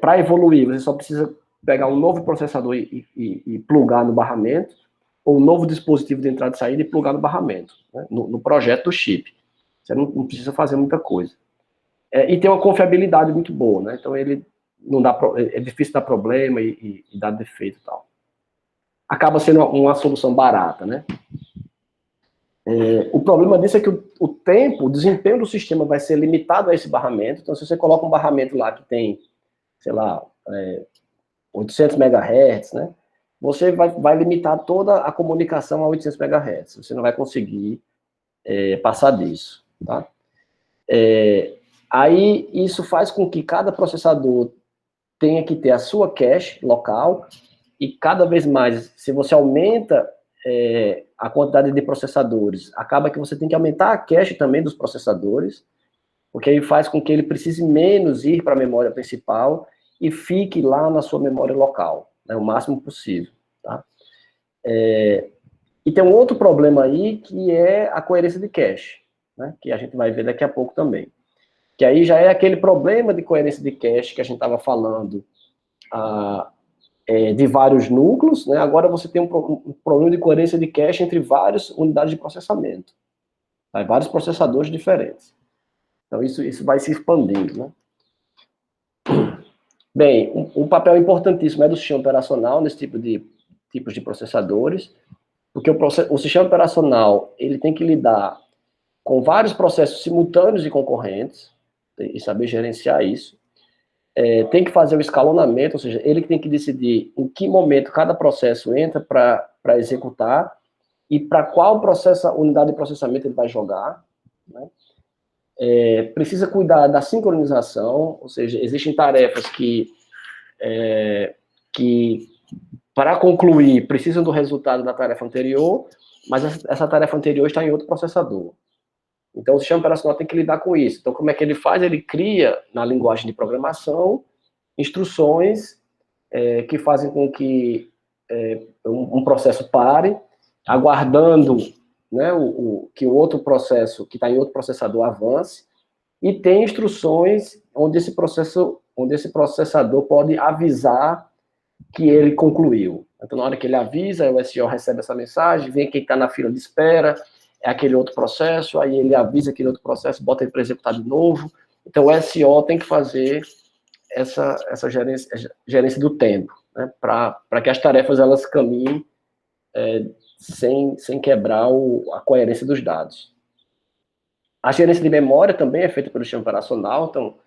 Para evoluir, você só precisa pegar um novo processador e plugar no barramento, ou um novo dispositivo de entrada e saída e plugar no barramento, né, no projeto do chip. Você não precisa fazer muita coisa. E tem uma confiabilidade muito boa, né? Então ele não dá, é difícil dar problema e dar defeito e tal. Acaba sendo uma solução barata, né? O problema disso é que o tempo, o desempenho do sistema vai ser limitado a esse barramento. Então, se você coloca um barramento lá que tem, sei lá, 800 MHz, né? Você vai limitar toda a comunicação a 800 MHz. Você não vai conseguir passar disso, tá? Aí, isso faz com que cada processador tenha que ter a sua cache local, e cada vez mais, se você aumenta a quantidade de processadores, acaba que você tem que aumentar a cache também dos processadores, porque aí faz com que ele precise menos ir para a memória principal e fique lá na sua memória local, né, o máximo possível, tá? E tem um outro problema aí, que é a coerência de cache, né, que a gente vai ver daqui a pouco também. Que aí já é aquele problema de coerência de cache que a gente estava falando de vários núcleos, né? Agora você tem um problema de coerência de cache entre várias unidades de processamento, tá? Vários processadores diferentes. Então isso vai se expandindo, né? Bem, um papel importantíssimo é do sistema operacional nesse tipos de processadores, porque o sistema operacional ele tem que lidar com vários processos simultâneos e concorrentes, e saber gerenciar isso. Tem que fazer o escalonamento, ou seja, ele tem que decidir em que momento cada processo entra para executar e para qual unidade de processamento ele vai jogar, né? Precisa cuidar da sincronização, ou seja, existem tarefas que para concluir, precisam do resultado da tarefa anterior, mas essa tarefa anterior está em outro processador. Então, o sistema operacional tem que lidar com isso. Então, como é que ele faz? Ele cria, na linguagem de programação, instruções que fazem com que um processo pare, aguardando, né, que o outro processo, que está em outro processador, avance, e tem instruções onde esse processador pode avisar que ele concluiu. Então, na hora que ele avisa, o SO recebe essa mensagem, vem quem está na fila de espera, é aquele outro processo, aí ele avisa aquele outro processo, bota ele para executar de novo. Então, o SO tem que fazer essa gerência do tempo, né, para que as tarefas elas caminhem sem quebrar a coerência dos dados. A gerência de memória também é feita pelo sistema operacional, então,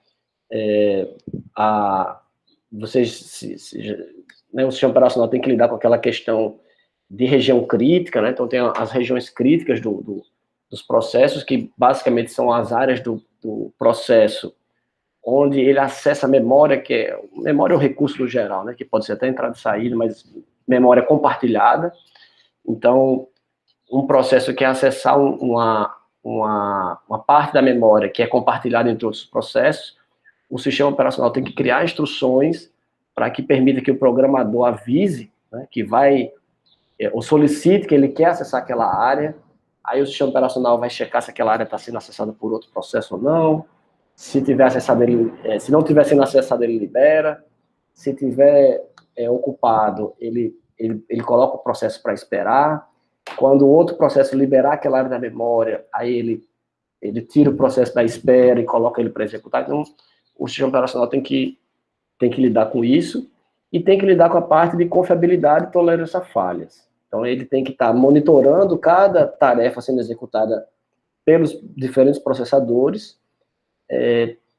né, o sistema operacional tem que lidar com aquela questão de região crítica, né? Então tem as regiões críticas dos processos, que basicamente são as áreas do processo onde ele acessa a memória, memória é o recurso do geral, né? Que pode ser até entrada e saída, mas memória compartilhada. Então, um processo quer acessar uma parte da memória que é compartilhada entre outros processos, o sistema operacional tem que criar instruções para que permita que o programador avise, né, que vai, ou solicite que ele quer acessar aquela área, aí o sistema operacional vai checar se aquela área está sendo acessada por outro processo ou não, se não tiver sendo acessado, ele libera, se tiver ocupado, ele ele coloca o processo para esperar. Quando o outro processo liberar aquela área da memória, aí ele tira o processo da espera e coloca ele para executar. Então, o sistema operacional tem que lidar com isso e tem que lidar com a parte de confiabilidade e tolerância a falhas. Então, ele tem que estar monitorando cada tarefa sendo executada pelos diferentes processadores,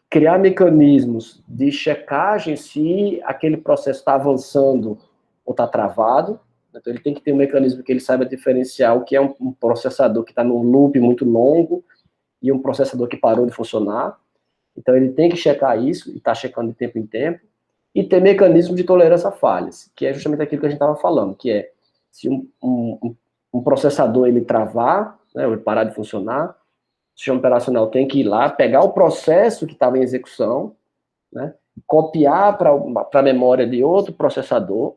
criar mecanismos de checagem se aquele processo está avançando ou está travado. Então, ele tem que ter um mecanismo que ele saiba diferenciar o que é um processador que está num loop muito longo e um processador que parou de funcionar. Então, ele tem que checar isso, e está checando de tempo em tempo, e ter mecanismo de tolerância a falhas, que é justamente aquilo que a gente estava falando, que é, se um processador ele travar, né, ou ele parar de funcionar, o sistema operacional tem que ir lá, pegar o processo que estava em execução, né, copiar para a memória de outro processador,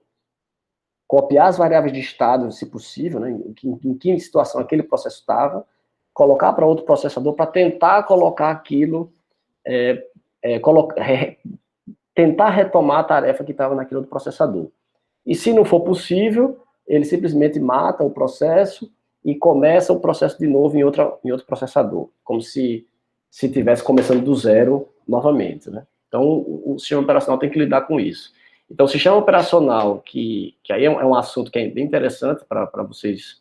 copiar as variáveis de estado, se possível, né, em que situação aquele processo estava, colocar para outro processador para tentar colocar aquilo, tentar retomar a tarefa que estava naquele outro processador. E se não for possível, ele simplesmente mata o processo e começa o processo de novo em outro processador, como se estivesse começando do zero novamente, né? Então, o sistema operacional tem que lidar com isso. Então, o sistema operacional, que aí é um assunto que é bem interessante para vocês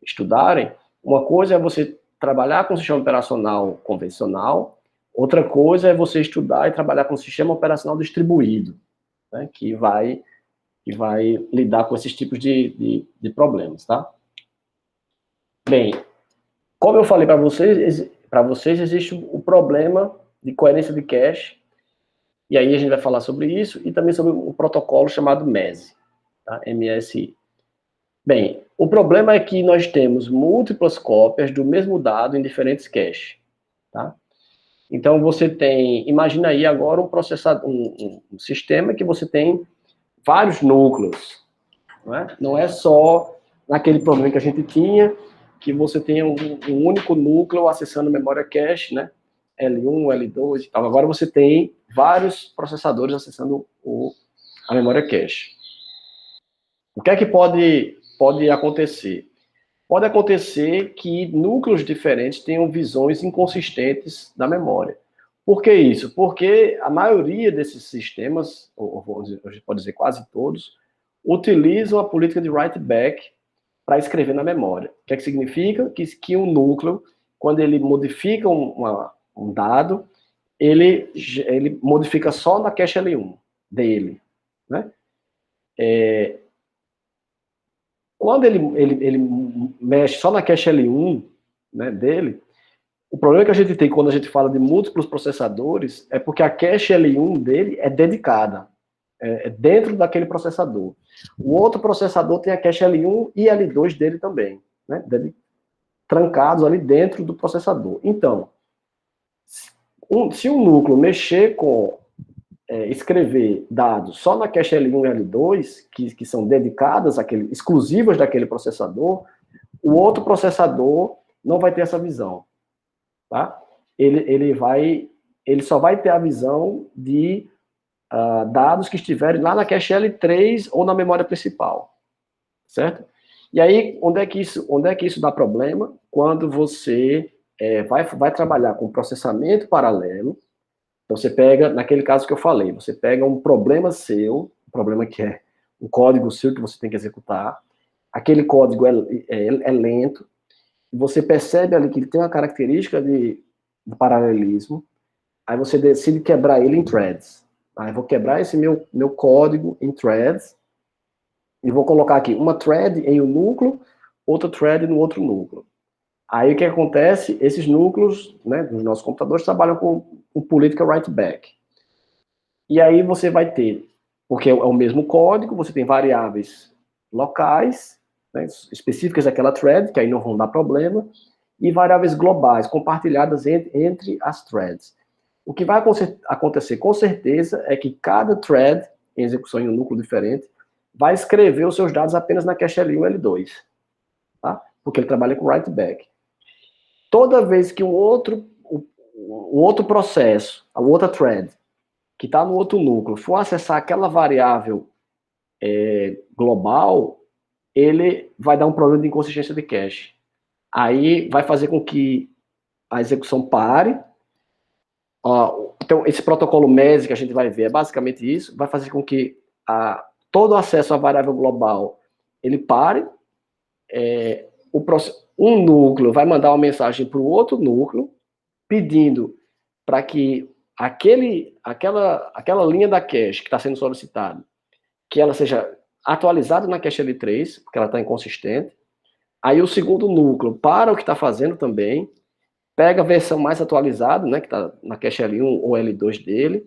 estudarem, uma coisa é você trabalhar com o sistema operacional convencional, outra coisa é você estudar e trabalhar com o sistema operacional distribuído, né, que vai lidar com esses tipos de problemas, tá? Bem, como eu falei para vocês existe o problema de coerência de cache, e aí a gente vai falar sobre isso, e também sobre um protocolo chamado MESI, tá? MSI. Bem, o problema é que nós temos múltiplas cópias do mesmo dado em diferentes caches, tá? Então, você tem, imagina aí agora um processador, um sistema que você tem vários núcleos, não é? Não é só naquele problema que a gente tinha, que você tem um único núcleo acessando memória cache, né? L1, L2 e tal. Agora você tem vários processadores acessando a memória cache. O que é que pode acontecer? Pode acontecer que núcleos diferentes tenham visões inconsistentes da memória. Por que isso? Porque a maioria desses sistemas, ou a gente pode dizer quase todos, utilizam a política de write back para escrever na memória. O que é que significa? Que um núcleo, quando ele modifica um dado, ele modifica só na cache L1 dele, né? Quando ele mexe só na cache L1, né, dele, o problema que a gente tem quando a gente fala de múltiplos processadores é porque a cache L1 dele é dedicada, é dentro daquele processador. O outro processador tem a cache L1 e L2 dele também, né, trancados ali dentro do processador. Então, se um núcleo mexer com escrever dados só na cache L1 e L2, que são dedicadas exclusivas daquele processador, o outro processador não vai ter essa visão, tá? Ele só vai ter a visão de dados que estiverem lá na cache L3 ou na memória principal, certo? E aí, onde é que isso dá problema? Quando você vai trabalhar com processamento paralelo. Então, você pega, naquele caso que eu falei, você pega um problema seu, um problema que é um código seu que você tem que executar, aquele código é lento, você percebe ali que ele tem uma característica de paralelismo, aí você decide quebrar ele em threads. Aí eu vou quebrar esse meu código em threads, e vou colocar aqui uma thread em um núcleo, outra thread no outro núcleo. Aí o que acontece? Esses núcleos, né, dos nossos computadores trabalham com política write back. E aí você vai ter, porque é o mesmo código, você tem variáveis locais, né, específicas daquela thread, que aí não vão dar problema, e variáveis globais, compartilhadas entre as threads. O que vai acontecer com certeza é que cada thread, em execução em um núcleo diferente, vai escrever os seus dados apenas na cache L1 e L2, tá? Porque ele trabalha com write back. Toda vez que o outro processo, a outra thread, que está no outro núcleo, for acessar aquela variável global, ele vai dar um problema de inconsistência de cache. Aí vai fazer com que a execução pare. Então, esse protocolo MESI que a gente vai ver é basicamente isso, vai fazer com que todo o acesso à variável global ele pare. Um núcleo vai mandar uma mensagem para o outro núcleo, pedindo para que aquela linha da cache que está sendo solicitada, que ela seja atualizada na cache L3, porque ela está inconsistente. Aí o segundo núcleo para o que está fazendo também, pega a versão mais atualizada, né, que está na cache L1 ou L2 dele,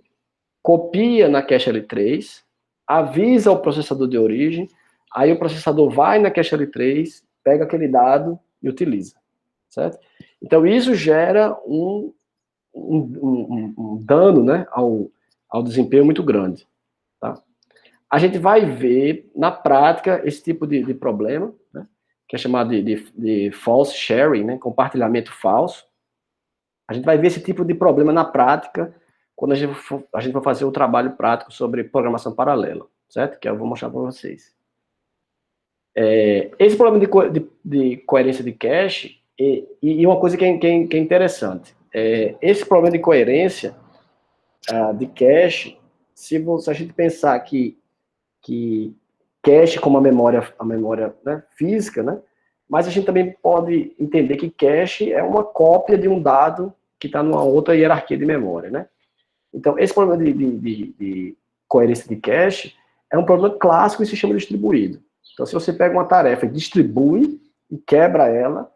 copia na cache L3, avisa o processador de origem, aí o processador vai na cache L3, pega aquele dado e utiliza, certo? Então isso gera um dano, né, ao desempenho muito grande, tá? A gente vai ver na prática esse tipo de problema, né, que é chamado de false sharing, né, compartilhamento falso. A gente vai ver esse tipo de problema na prática quando a gente for fazer o trabalho prático sobre programação paralela, certo? Que eu vou mostrar para vocês. Esse problema de coerência de cache, e uma coisa que é interessante, esse problema de coerência de cache, se a gente pensar que cache como a memória, né, física, né, mas a gente também pode entender que cache é uma cópia de um dado que está numa outra hierarquia de memória, né? Então, esse problema de coerência de cache é um problema clássico em sistema distribuído. Então, se você pega uma tarefa e distribui e quebra ela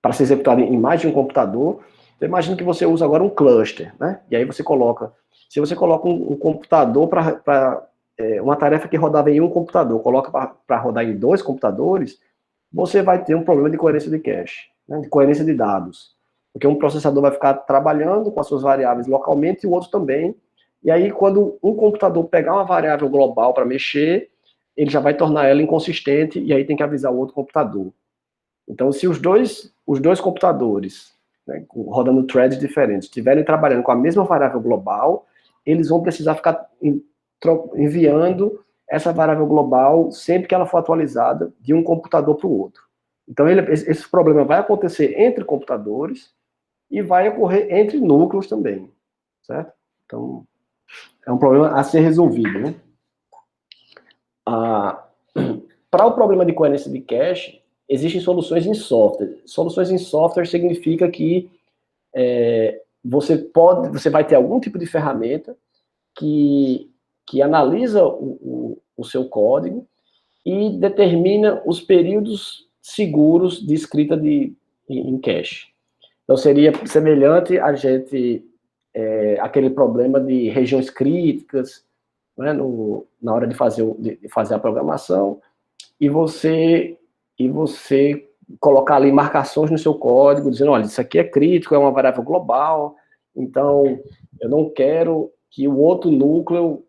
para ser executada em mais de um computador, então imagina que você usa agora um cluster, né? E aí você coloca, se você coloca um computador para uma tarefa que rodava em um computador, coloca para rodar em 2 computadores, você vai ter um problema de coerência de cache, né? De coerência de dados. Porque um processador vai ficar trabalhando com as suas variáveis localmente e o outro também. E aí, quando um computador pegar uma variável global para mexer, ele já vai tornar ela inconsistente e aí tem que avisar o outro computador. Então, se os dois computadores, né, rodando threads diferentes, estiverem trabalhando com a mesma variável global, eles vão precisar ficar enviando essa variável global sempre que ela for atualizada de um computador para o outro. Então, esse problema vai acontecer entre computadores e vai ocorrer entre núcleos também, certo? Então, é um problema a ser resolvido, né? Para o problema de coerência de cache, existem soluções em software. Soluções em software significa que você vai ter algum tipo de ferramenta que analisa o seu código e determina os períodos seguros de escrita em cache. Então, seria semelhante a gente, aquele problema de regiões críticas, né, na hora de fazer a programação, e você colocar ali marcações no seu código, dizendo, olha, isso aqui é crítico, é uma variável global, então eu não quero que o outro núcleo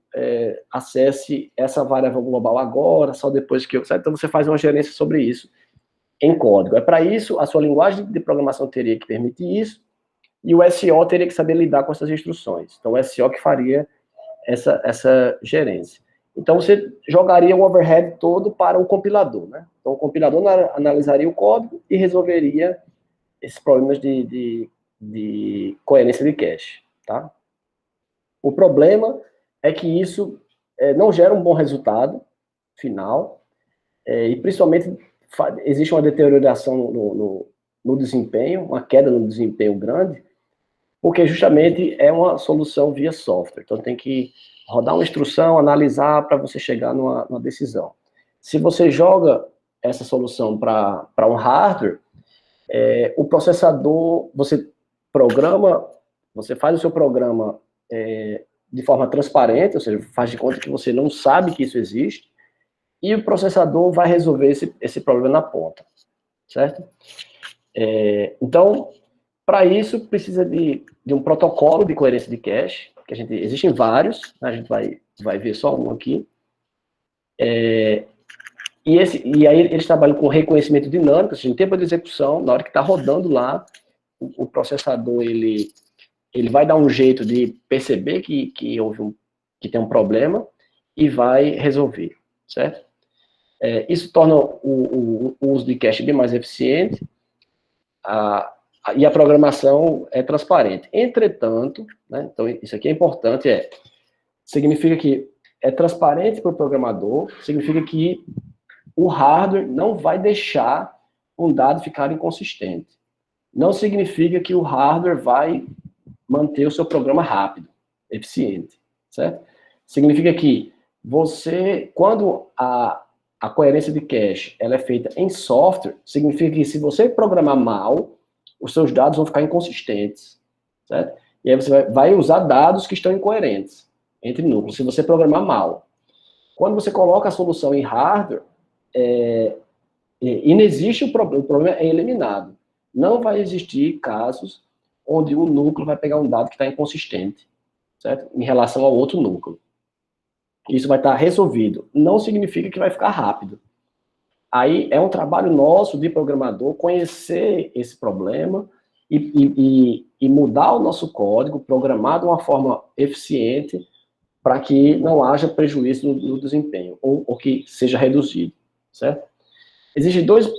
acesse essa variável global agora, só depois que eu... Certo? Então você faz uma gerência sobre isso em código. Para isso, a sua linguagem de programação teria que permitir isso, e o SO teria que saber lidar com essas instruções. Então o SO que faria essa gerência. Então, você jogaria o overhead todo para o compilador, né? Então, o compilador analisaria o código e resolveria esses problemas de coerência de cache, tá? O problema é que isso não gera um bom resultado final, e principalmente existe uma deterioração no desempenho, uma queda no desempenho grande, porque justamente é uma solução via software. Então, tem que rodar uma instrução, analisar para você chegar numa decisão. Se você joga essa solução para um hardware, o processador, você faz o seu programa de forma transparente, ou seja, faz de conta que você não sabe que isso existe, e o processador vai resolver esse problema na ponta, certo? Então, para isso, precisa de um protocolo de coerência de cache, que existem vários, né, a gente vai ver só um aqui. E aí eles trabalham com reconhecimento dinâmico, ou seja, em tempo de execução, na hora que está rodando lá, o processador ele vai dar um jeito de perceber que tem um problema e vai resolver. certo? Isso torna o uso de cache bem mais eficiente, e a programação é transparente. Entretanto, né, então isso aqui é importante, significa que é transparente para o programador, significa que o hardware não vai deixar um dado ficar inconsistente. Não significa que o hardware vai manter o seu programa rápido, eficiente, certo? Significa que quando a coerência de cache ela é feita em software, significa que se você programar mal, os seus dados vão ficar inconsistentes, certo? E aí você vai usar dados que estão incoerentes entre núcleos, se você programar mal. Quando você coloca a solução em hardware, inexiste o problema é eliminado. Não vai existir casos onde o núcleo vai pegar um dado que está inconsistente, certo? Em relação ao outro núcleo. Isso vai estar resolvido. Não significa que vai ficar rápido. Aí é um trabalho nosso de programador conhecer esse problema e mudar o nosso código, programar de uma forma eficiente para que não haja prejuízo no desempenho, ou que seja reduzido, certo? Existem dois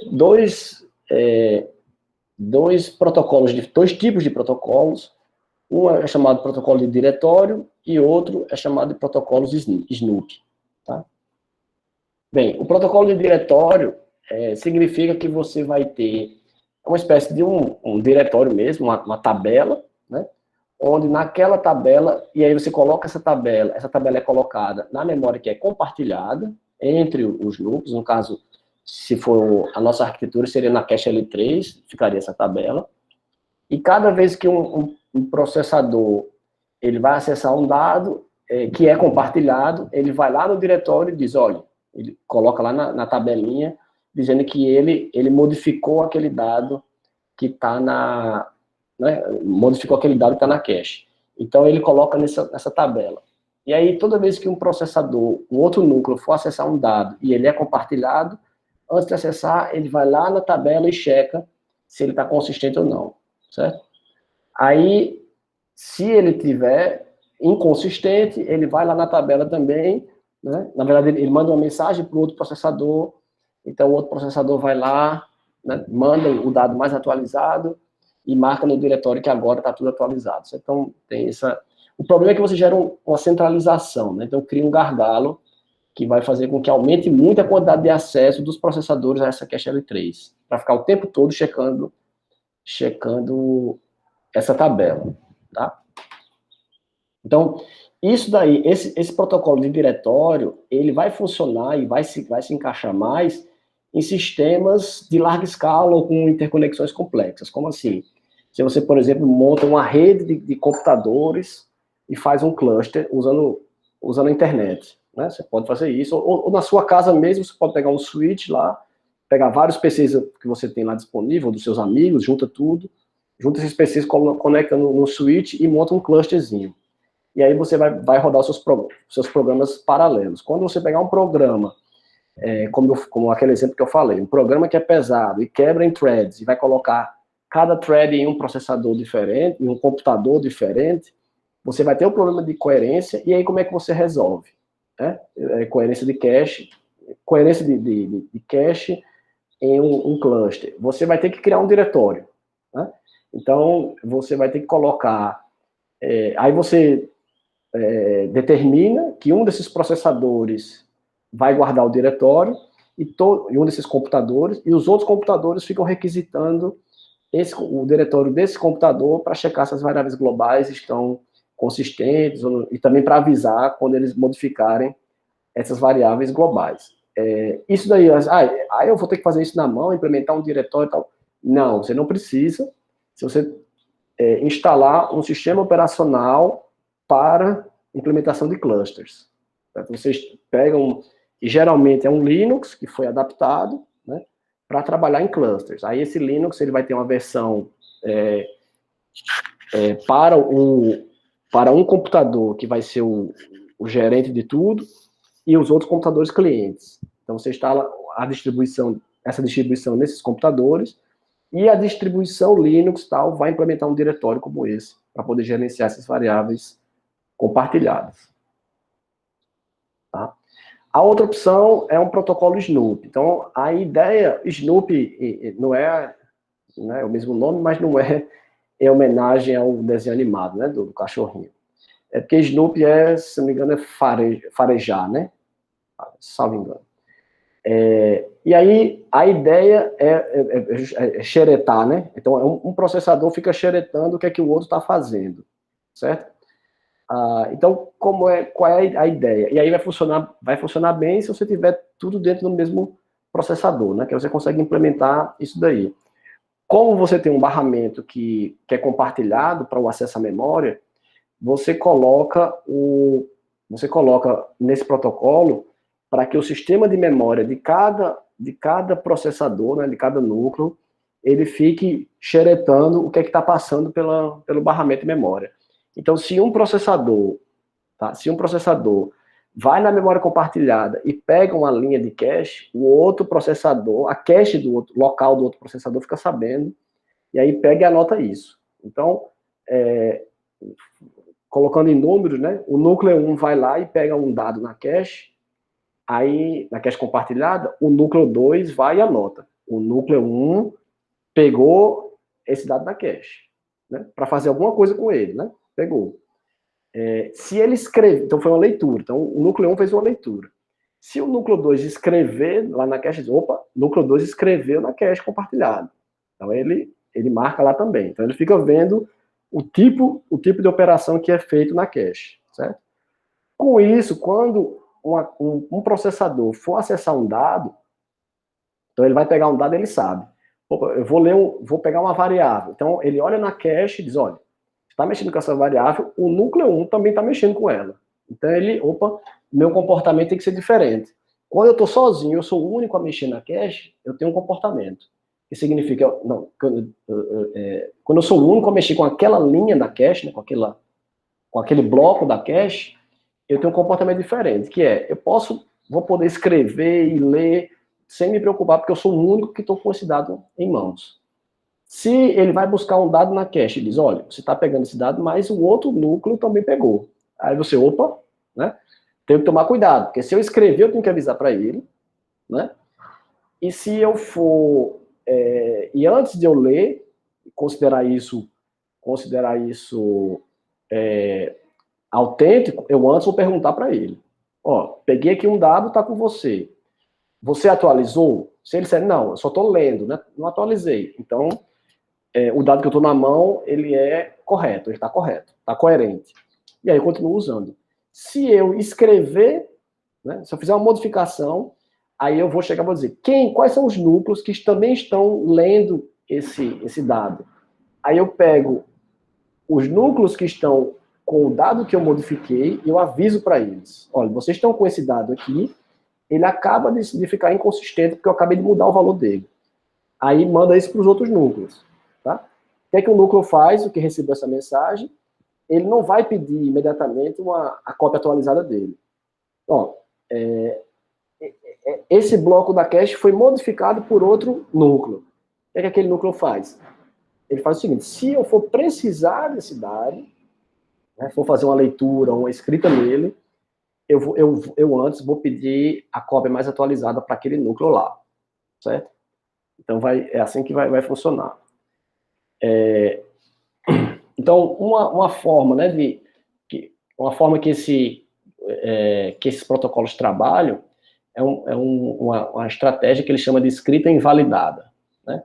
tipos de protocolos. Um é chamado protocolo de diretório e outro é chamado de protocolos Snoop. Tá? Bem, o protocolo de diretório significa que você vai ter uma espécie de um diretório mesmo, uma tabela, né? Onde naquela tabela, e aí você coloca essa tabela é colocada na memória que é compartilhada entre os núcleos, no caso, se for a nossa arquitetura, seria na cache L3, ficaria essa tabela, e cada vez que um processador ele vai acessar um dado que é compartilhado, ele vai lá no diretório e diz, olha, ele coloca lá na tabelinha, dizendo que ele modificou aquele dado que está modificou aquele dado que está na cache. Então, ele coloca nessa tabela. E aí, toda vez que um processador, um outro núcleo, for acessar um dado e ele é compartilhado, antes de acessar, ele vai lá na tabela e checa se ele está consistente ou não, certo? Aí, se ele tiver inconsistente, ele vai lá na tabela também, né? Na verdade, ele manda uma mensagem para o outro processador, então o outro processador vai lá, né? Manda o dado mais atualizado e marca no diretório que agora está tudo atualizado. Então, tem essa... O problema é que você gera uma centralização, né? Então, cria um gargalo que vai fazer com que aumente muito a quantidade de acesso dos processadores a essa cache L3, para ficar o tempo todo checando essa tabela, tá? Então, isso daí, esse protocolo de diretório, ele vai funcionar e vai se encaixar mais em sistemas de larga escala ou com interconexões complexas. Como assim? Se você, por exemplo, monta uma rede de computadores e faz um cluster usando a internet, né? Você pode fazer isso. Ou na sua casa mesmo, você pode pegar um switch lá, pegar vários PCs que você tem lá disponível, dos seus amigos, junta esses PCs, conecta no switch e monta um clusterzinho. E aí você vai rodar os seus programas paralelos. Quando você pegar um programa, como aquele exemplo que eu falei, um programa que é pesado e quebra em threads, e vai colocar cada thread em um processador diferente, em um computador diferente, você vai ter um problema de coerência, e aí como é que você resolve? Coerência de cache, coerência de cache em um cluster. Você vai ter que criar um diretório, né? Então, você vai ter que colocar... aí você determina que um desses processadores vai guardar o diretório e um desses computadores, e os outros computadores ficam requisitando o diretório desse computador para checar se as variáveis globais estão consistentes, e também para avisar quando eles modificarem essas variáveis globais. Isso daí, eu vou ter que fazer isso na mão, implementar um diretório e tal. Não, você não precisa. Se você instalar um sistema operacional para implementação de clusters. Vocês pegam, e geralmente é um Linux que foi adaptado, né, para trabalhar em clusters. Aí esse Linux ele vai ter uma versão para um computador que vai ser o gerente de tudo, e os outros computadores clientes. Então você instala essa distribuição nesses computadores, e a distribuição Linux vai implementar um diretório como esse, para poder gerenciar essas variáveis compartilhadas. Tá? A outra opção é um protocolo Snoop. Então, a ideia, Snoop não é, né, o mesmo nome, mas não é em homenagem ao desenho animado, né, do cachorrinho. É porque Snoop se não me engano, é farejar, né? Salvo engano. E aí, a ideia é xeretar, né? Então, um processador fica xeretando o que é que o outro está fazendo, certo? Então, qual é a ideia? E aí vai funcionar bem se você tiver tudo dentro do mesmo processador, né? Que você consegue implementar isso daí. Como você tem um barramento que é compartilhado para o acesso à memória, você coloca nesse protocolo para que o sistema de memória de cada processador, né, de cada núcleo, ele fique xeretando o que é que está passando pelo barramento de memória. Então, se um processador vai na memória compartilhada e pega uma linha de cache, o outro processador, a cache do outro local do outro processador fica sabendo, e aí pega e anota isso. Então, colocando em números, né, o núcleo 1 vai lá e pega um dado na cache, aí, na cache compartilhada, o núcleo 2 vai e anota. O núcleo 1 pegou esse dado na cache, né, para fazer alguma coisa com ele, né, pegou. Se ele escrever, então foi uma leitura, então o núcleo 1 fez uma leitura. Se o núcleo 2 escrever lá na cache, opa, o núcleo 2 escreveu na cache compartilhada. Então ele marca lá também. Então ele fica vendo o tipo de operação que é feito na cache, certo? Com isso, quando um processador for acessar um dado, então ele vai pegar um dado, ele sabe. Opa, eu vou pegar uma variável. Então ele olha na cache e diz, olha, está mexendo com essa variável, o núcleo 1 também está mexendo com ela. Então meu comportamento tem que ser diferente. Quando eu estou sozinho, eu sou o único a mexer na cache, eu tenho um comportamento. Que significa, quando eu sou o único a mexer com aquela linha da cache, né, com aquele bloco da cache, eu tenho um comportamento diferente, que é, vou poder escrever e ler sem me preocupar, porque eu sou o único que estou com esse dado em mãos. Se ele vai buscar um dado na cache e diz, olha, você está pegando esse dado, mas o outro núcleo também pegou. Aí você, opa, né? Tenho que tomar cuidado, porque se eu escrever, eu tenho que avisar para ele, né? E se eu for... e antes de eu ler, considerar isso autêntico, eu antes vou perguntar para ele. Ó, peguei aqui um dado, está com você. Você atualizou? Se ele disser, não, eu só estou lendo, né? Não atualizei. Então, o dado que eu estou na mão, ele é correto, ele está correto, está coerente. E aí eu continuo usando. Se eu escrever, né, se eu fizer uma modificação, aí eu vou chegar e vou dizer, quais são os núcleos que também estão lendo esse dado? Aí eu pego os núcleos que estão com o dado que eu modifiquei e eu aviso para eles, olha, vocês estão com esse dado aqui, ele acaba de ficar inconsistente porque eu acabei de mudar o valor dele. Aí manda isso para os outros núcleos. Tá? O que é que o núcleo faz, o que recebeu essa mensagem? Ele não vai pedir imediatamente a cópia atualizada dele. Ó, esse bloco da cache foi modificado por outro núcleo. O que é que aquele núcleo faz? Ele faz o seguinte, se eu for precisar desse dado, né, for fazer uma leitura, uma escrita nele, eu antes vou pedir a cópia mais atualizada para aquele núcleo lá, certo? Então é assim que vai funcionar. Então, uma forma, né, que esses protocolos trabalham é uma estratégia que ele chama de escrita invalidada. Né?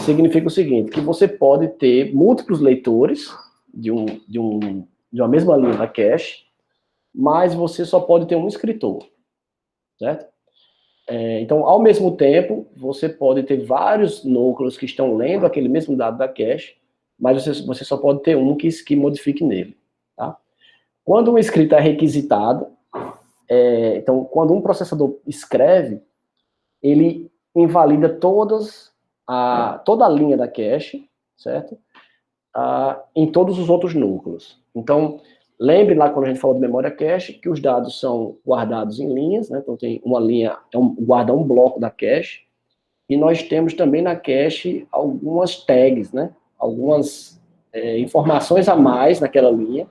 Significa o seguinte, que você pode ter múltiplos leitores de uma mesma linha da cache, mas você só pode ter um escritor, certo? Então, ao mesmo tempo, você pode ter vários núcleos que estão lendo aquele mesmo dado da cache, mas você só pode ter um que modifique nele. Tá? Quando uma escrita é requisitada, então, quando um processador escreve, ele invalida toda a linha da cache, certo? Em todos os outros núcleos. Então, lembre lá quando a gente falou de memória cache, que os dados são guardados em linhas, né? Então tem uma linha, guarda um bloco da cache, e nós temos também na cache algumas tags, né? Algumas informações a mais naquela linha,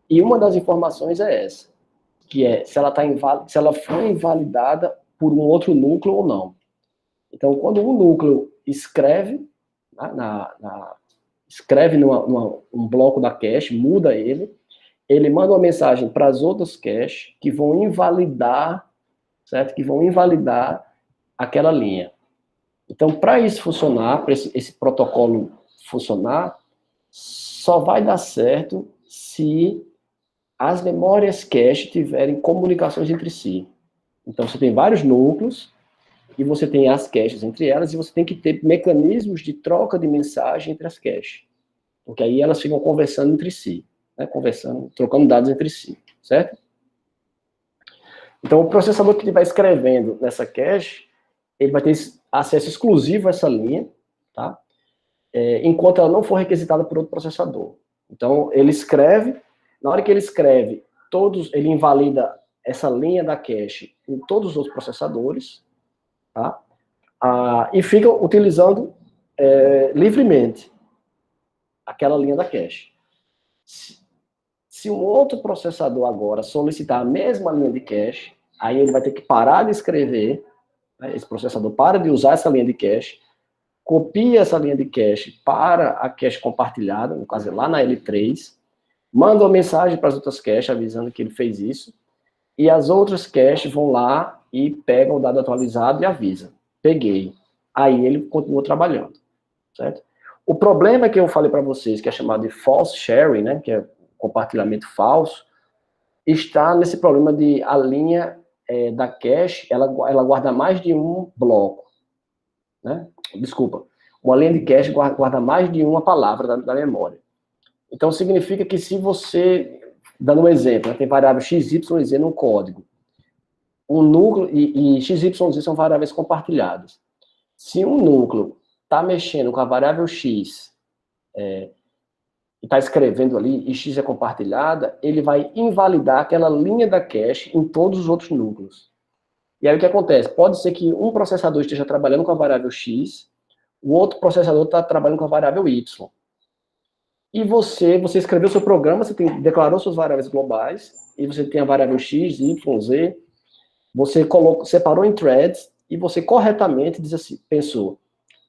e uma das informações é essa. que é se ela foi invalidada por um outro núcleo ou não. Então, quando um núcleo escreve, escreve um bloco da cache, muda ele manda uma mensagem para as outras caches que vão invalidar, certo? Que vão invalidar aquela linha. Então, para isso funcionar, para esse protocolo funcionar, só vai dar certo se as memórias cache tiverem comunicações entre si. Então, você tem vários núcleos, e você tem as caches entre elas, e você tem que ter mecanismos de troca de mensagem entre as caches. Porque aí elas ficam conversando entre si, né? Trocando dados entre si, certo? Então, o processador que estiver escrevendo nessa cache, ele vai ter acesso exclusivo a essa linha, tá? Enquanto ela não for requisitada por outro processador. Então, ele escreve, na hora que ele escreve, ele invalida essa linha da cache em todos os outros processadores, tá? E fica utilizando livremente aquela linha da cache. Se um outro processador agora solicitar a mesma linha de cache, aí ele vai ter que parar de escrever, né? Esse processador para de usar essa linha de cache, copia essa linha de cache para a cache compartilhada, no caso lá na L3, manda uma mensagem para as outras caches avisando que ele fez isso, e as outras caches vão lá e pegam o dado atualizado e avisam. Peguei. Aí ele continua trabalhando, certo? O problema que eu falei para vocês, que é chamado de false sharing, né, que é compartilhamento falso, está nesse problema de a linha da cache, ela guarda mais de um bloco, né? Desculpa, uma linha de cache guarda mais de uma palavra da memória. Então significa que se você, dando um exemplo, né, tem variável x, y e z no código, um núcleo, e x, y e z são variáveis compartilhadas. Se um núcleo está mexendo com a variável x e está escrevendo ali, e x é compartilhada, ele vai invalidar aquela linha da cache em todos os outros núcleos. E aí o que acontece? Pode ser que um processador esteja trabalhando com a variável x, o outro processador está trabalhando com a variável y. E você escreveu seu programa, declarou suas variáveis globais, e você tem a variável x, y, z, você separou em threads, e você corretamente diz assim, pensou,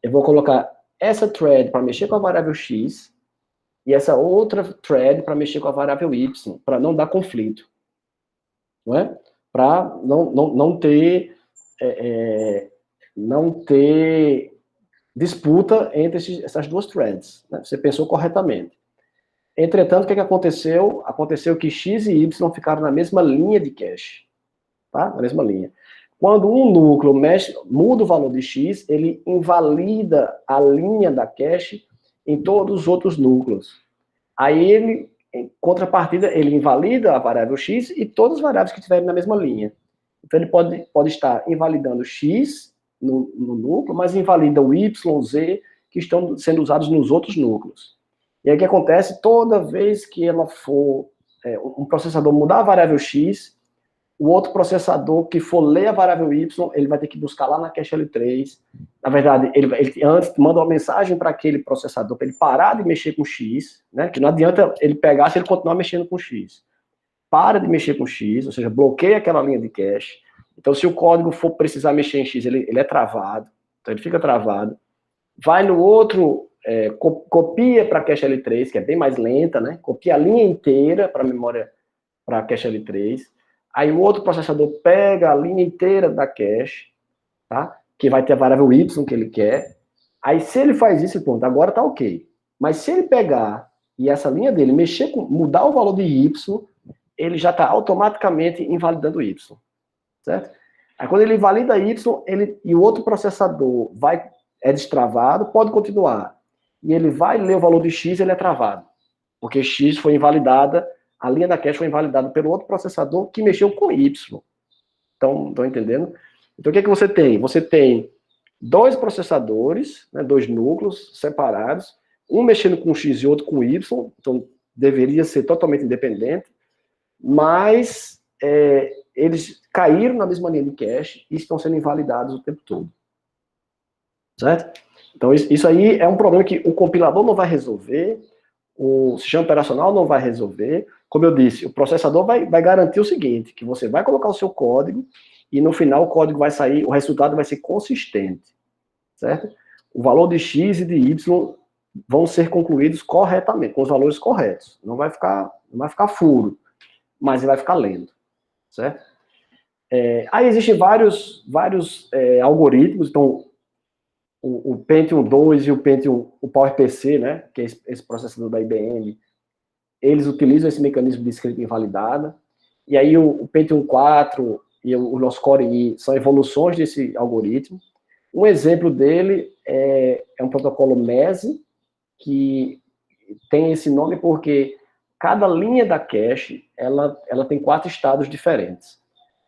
eu vou colocar essa thread para mexer com a variável x, e essa outra thread para mexer com a variável y, para não dar conflito. Não é? Para não ter disputa entre essas duas threads. Né? Você pensou corretamente. Entretanto, o que aconteceu? Aconteceu que x e y ficaram na mesma linha de cache. Tá? Na mesma linha. Quando um núcleo muda o valor de x, ele invalida a linha da cache em todos os outros núcleos. Aí ele, em contrapartida, ele invalida a variável x e todas as variáveis que estiverem na mesma linha. Então ele pode estar invalidando x no núcleo, mas invalida o y, z, que estão sendo usados nos outros núcleos. E aí o que acontece? Toda vez que ela for, um processador mudar a variável x, o outro processador que for ler a variável y, ele vai ter que buscar lá na cache L3. Na verdade, ele antes manda uma mensagem para aquele processador para ele parar de mexer com x, né? Que não adianta ele pegar se ele continuar mexendo com x. Para de mexer com x, ou seja, bloqueia aquela linha de cache. Então, se o código for precisar mexer em x, ele é travado. Então, ele fica travado. Vai no outro, copia para a cache L3, que é bem mais lenta, né? Copia a linha inteira para a memória, para a cache L3. Aí o outro processador pega a linha inteira da cache, tá? Que vai ter a variável y que ele quer. Aí se ele faz isso, ponto, agora tá ok. Mas se ele pegar e essa linha dele mudar o valor de y, ele já está automaticamente invalidando y, certo? Aí quando ele invalida y, e o outro processador é destravado, pode continuar. E ele vai ler o valor de x, ele é travado. Porque x foi invalidada, a linha da cache foi invalidada pelo outro processador que mexeu com y. Então, estão entendendo? Então, o que você tem? Você tem dois processadores, né, dois núcleos separados, um mexendo com x e outro com y, então deveria ser totalmente independente, mas eles caíram na mesma linha de cache e estão sendo invalidados o tempo todo. Certo? Então, isso aí é um problema que o compilador não vai resolver, O sistema operacional não vai resolver. Como eu disse, o processador vai garantir o seguinte, que você vai colocar o seu código e no final o código vai sair, o resultado vai ser consistente, certo? O valor de X e de Y vão ser concluídos corretamente, com os valores corretos. Não vai ficar furo, mas vai ficar lento, certo? Aí existem vários algoritmos, então o Pentium 2 e o Pentium, o PowerPC, né, que é esse processador da IBM, eles utilizam esse mecanismo de escrita invalidada, e aí o Pentium 4 e o nosso Core i são evoluções desse algoritmo. Um exemplo dele é um protocolo MESI, que tem esse nome porque cada linha da cache, ela tem 4 estados diferentes.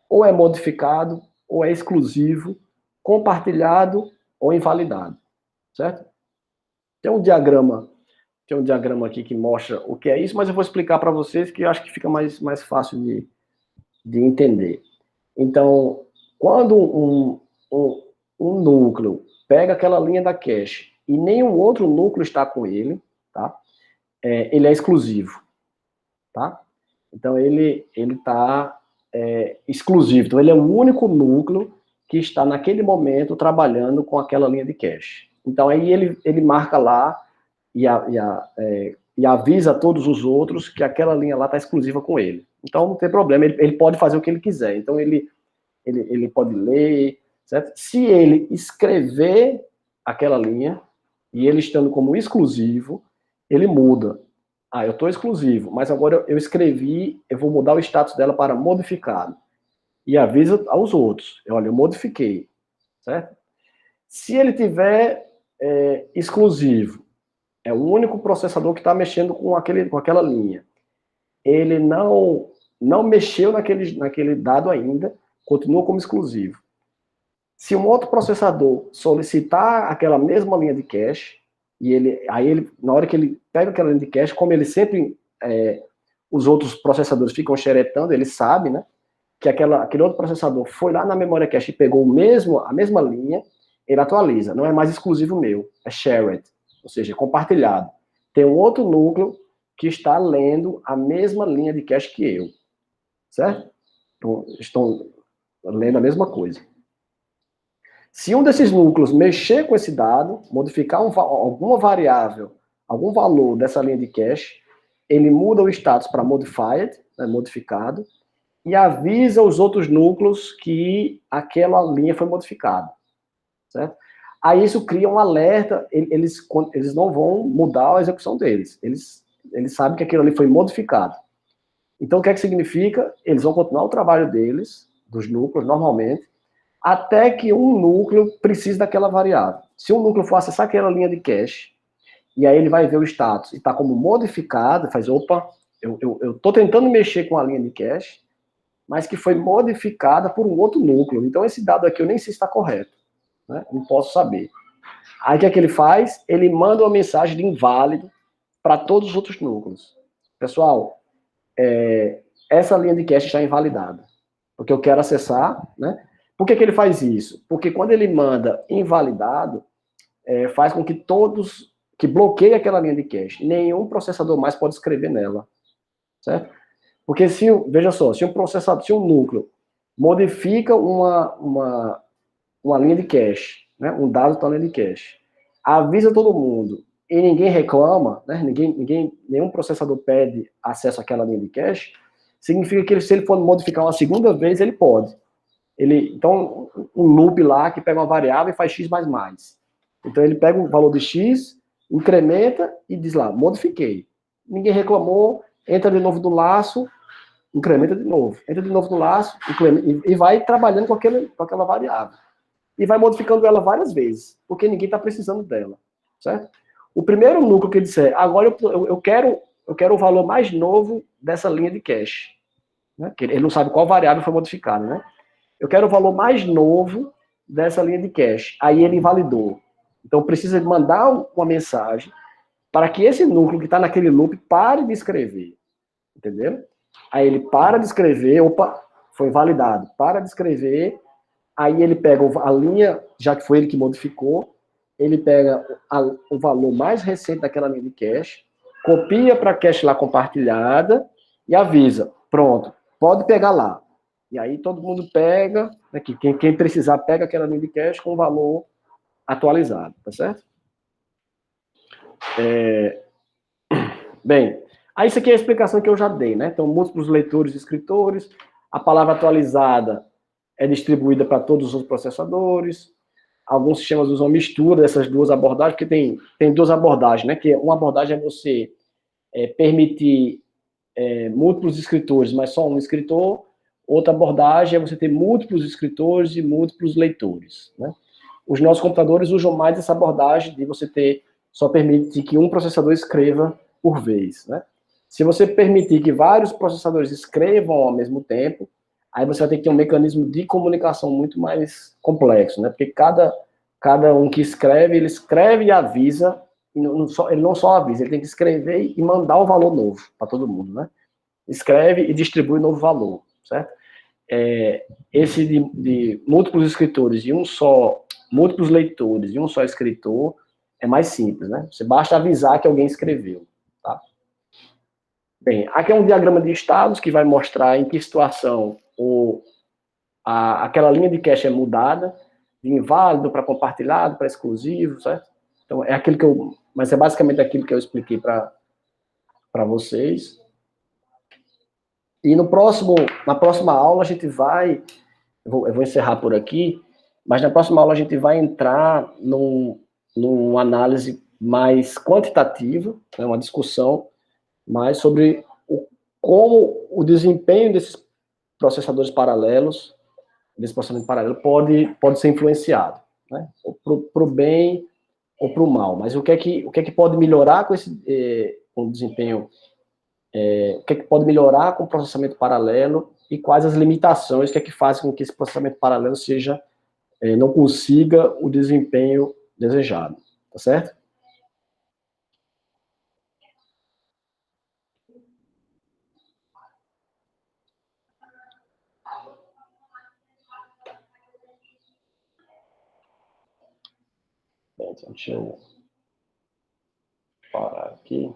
Ou é modificado, ou é exclusivo, compartilhado ou invalidado, certo? Tem um diagrama aqui que mostra o que é isso, mas eu vou explicar para vocês que eu acho que fica mais fácil de entender. Então, quando um núcleo pega aquela linha da cache e nenhum outro núcleo está com ele, tá? Ele é exclusivo, tá? Então, ele está exclusivo. Então, ele é o único núcleo que está, naquele momento, trabalhando com aquela linha de cache. Então, aí ele marca lá e avisa a todos os outros que aquela linha lá está exclusiva com ele. Então, não tem problema, ele pode fazer o que ele quiser. Então, ele pode ler, certo? Se ele escrever aquela linha, e ele estando como exclusivo, ele muda. Eu estou exclusivo, mas agora eu escrevi, eu vou mudar o status dela para modificado. E avisa aos outros, olha, eu modifiquei, certo? Se ele tiver exclusivo, é o único processador que está mexendo com aquela linha. Ele não mexeu naquele dado ainda, continua como exclusivo. Se um outro processador solicitar aquela mesma linha de cache, na hora que ele pega aquela linha de cache, como ele sempre, os outros processadores ficam xeretando, ele sabe, né, que aquele outro processador foi lá na memória cache e pegou a mesma linha, ele atualiza. Não é mais exclusivo meu, é shared, ou seja, compartilhado. Tem um outro núcleo que está lendo a mesma linha de cache que eu, certo? Então, estão lendo a mesma coisa. Se um desses núcleos mexer com esse dado, modificar alguma variável, algum valor dessa linha de cache, ele muda o status para modified, né, modificado, e avisa os outros núcleos que aquela linha foi modificada, certo? Aí isso cria um alerta, eles não vão mudar a execução deles, eles sabem que aquilo ali foi modificado. Então, o que é que significa? Eles vão continuar o trabalho deles, dos núcleos, normalmente, até que um núcleo precise daquela variável. Se um núcleo for acessar aquela linha de cache, e aí ele vai ver o status, e está como modificado, faz, opa, eu estou tentando mexer com a linha de cache, mas que foi modificada por um outro núcleo. Então, esse dado aqui eu nem sei se está correto, né? Não posso saber. Aí, o que é que ele faz? Ele manda uma mensagem de inválido para todos os outros núcleos. Pessoal, essa linha de cache está invalidada, porque eu quero acessar, né? Por que ele faz isso? Porque quando ele manda invalidado, faz com que todos, que bloqueie aquela linha de cache, nenhum processador mais pode escrever nela, certo? Porque veja só, se um núcleo modifica uma linha de cache, né, um dado está na linha de cache, avisa todo mundo e ninguém reclama, né, nenhum processador pede acesso àquela linha de cache, significa que se ele for modificar uma segunda vez, ele pode. Então, um loop lá que pega uma variável e faz x mais mais. Então, ele pega o valor de x, incrementa e diz lá, modifiquei. Ninguém reclamou, entra de novo no laço, incrementa de novo. Entra de novo no laço, incrementa, e vai trabalhando com aquela variável. E vai modificando ela várias vezes, porque ninguém está precisando dela, certo? O primeiro núcleo que ele disser, agora eu quero o valor mais novo dessa linha de cache. Né? Ele não sabe qual variável foi modificada, né? Eu quero o valor mais novo dessa linha de cache. Aí ele invalidou. Então precisa mandar uma mensagem para que esse núcleo que está naquele loop pare de escrever. Entendeu? Aí ele para de escrever, opa, foi validado. Para de escrever, aí ele pega a linha, já que foi ele que modificou, ele pega o valor mais recente daquela linha de cache, copia para a cache lá compartilhada e avisa, pronto, pode pegar lá. E aí todo mundo pega, né, quem precisar pega aquela linha de cache com o valor atualizado, tá certo? Bem, aí isso aqui é a explicação que eu já dei, né? Então, múltiplos leitores e escritores, a palavra atualizada é distribuída para todos os processadores, alguns sistemas usam mistura dessas duas abordagens, porque tem duas abordagens, né? Que uma abordagem é você permitir múltiplos escritores, mas só um escritor. Outra abordagem é você ter múltiplos escritores e múltiplos leitores, né? Os nossos computadores usam mais essa abordagem de você ter, só permite que um processador escreva por vez, né? Se você permitir que vários processadores escrevam ao mesmo tempo, aí você vai ter que ter um mecanismo de comunicação muito mais complexo, né? Porque cada um que escreve, ele escreve e avisa, e ele não só avisa, ele tem que escrever e mandar o valor novo para todo mundo, né? Escreve e distribui novo valor, certo? Esse de múltiplos escritores e múltiplos leitores e um só escritor é mais simples, né? Você basta avisar que alguém escreveu, tá? Bem, aqui é um diagrama de estados que vai mostrar em que situação aquela linha de cache é mudada, de inválido para compartilhado, para exclusivo, certo? Então, mas é basicamente aquilo que eu expliquei para vocês. E na próxima aula a gente vai, eu vou encerrar por aqui, mas na próxima aula a gente vai entrar numa análise mais quantitativa, né, uma discussão mais sobre como o desempenho desses processadores paralelos, desse processamento paralelo, pode ser influenciado, né, para o bem ou para o mal. Mas o que é que pode melhorar com o desempenho, o que é que pode melhorar com o processamento paralelo e quais as limitações que fazem com que esse processamento paralelo não consiga o desempenho desejado, tá certo? Bem, então, deixa eu parar aqui.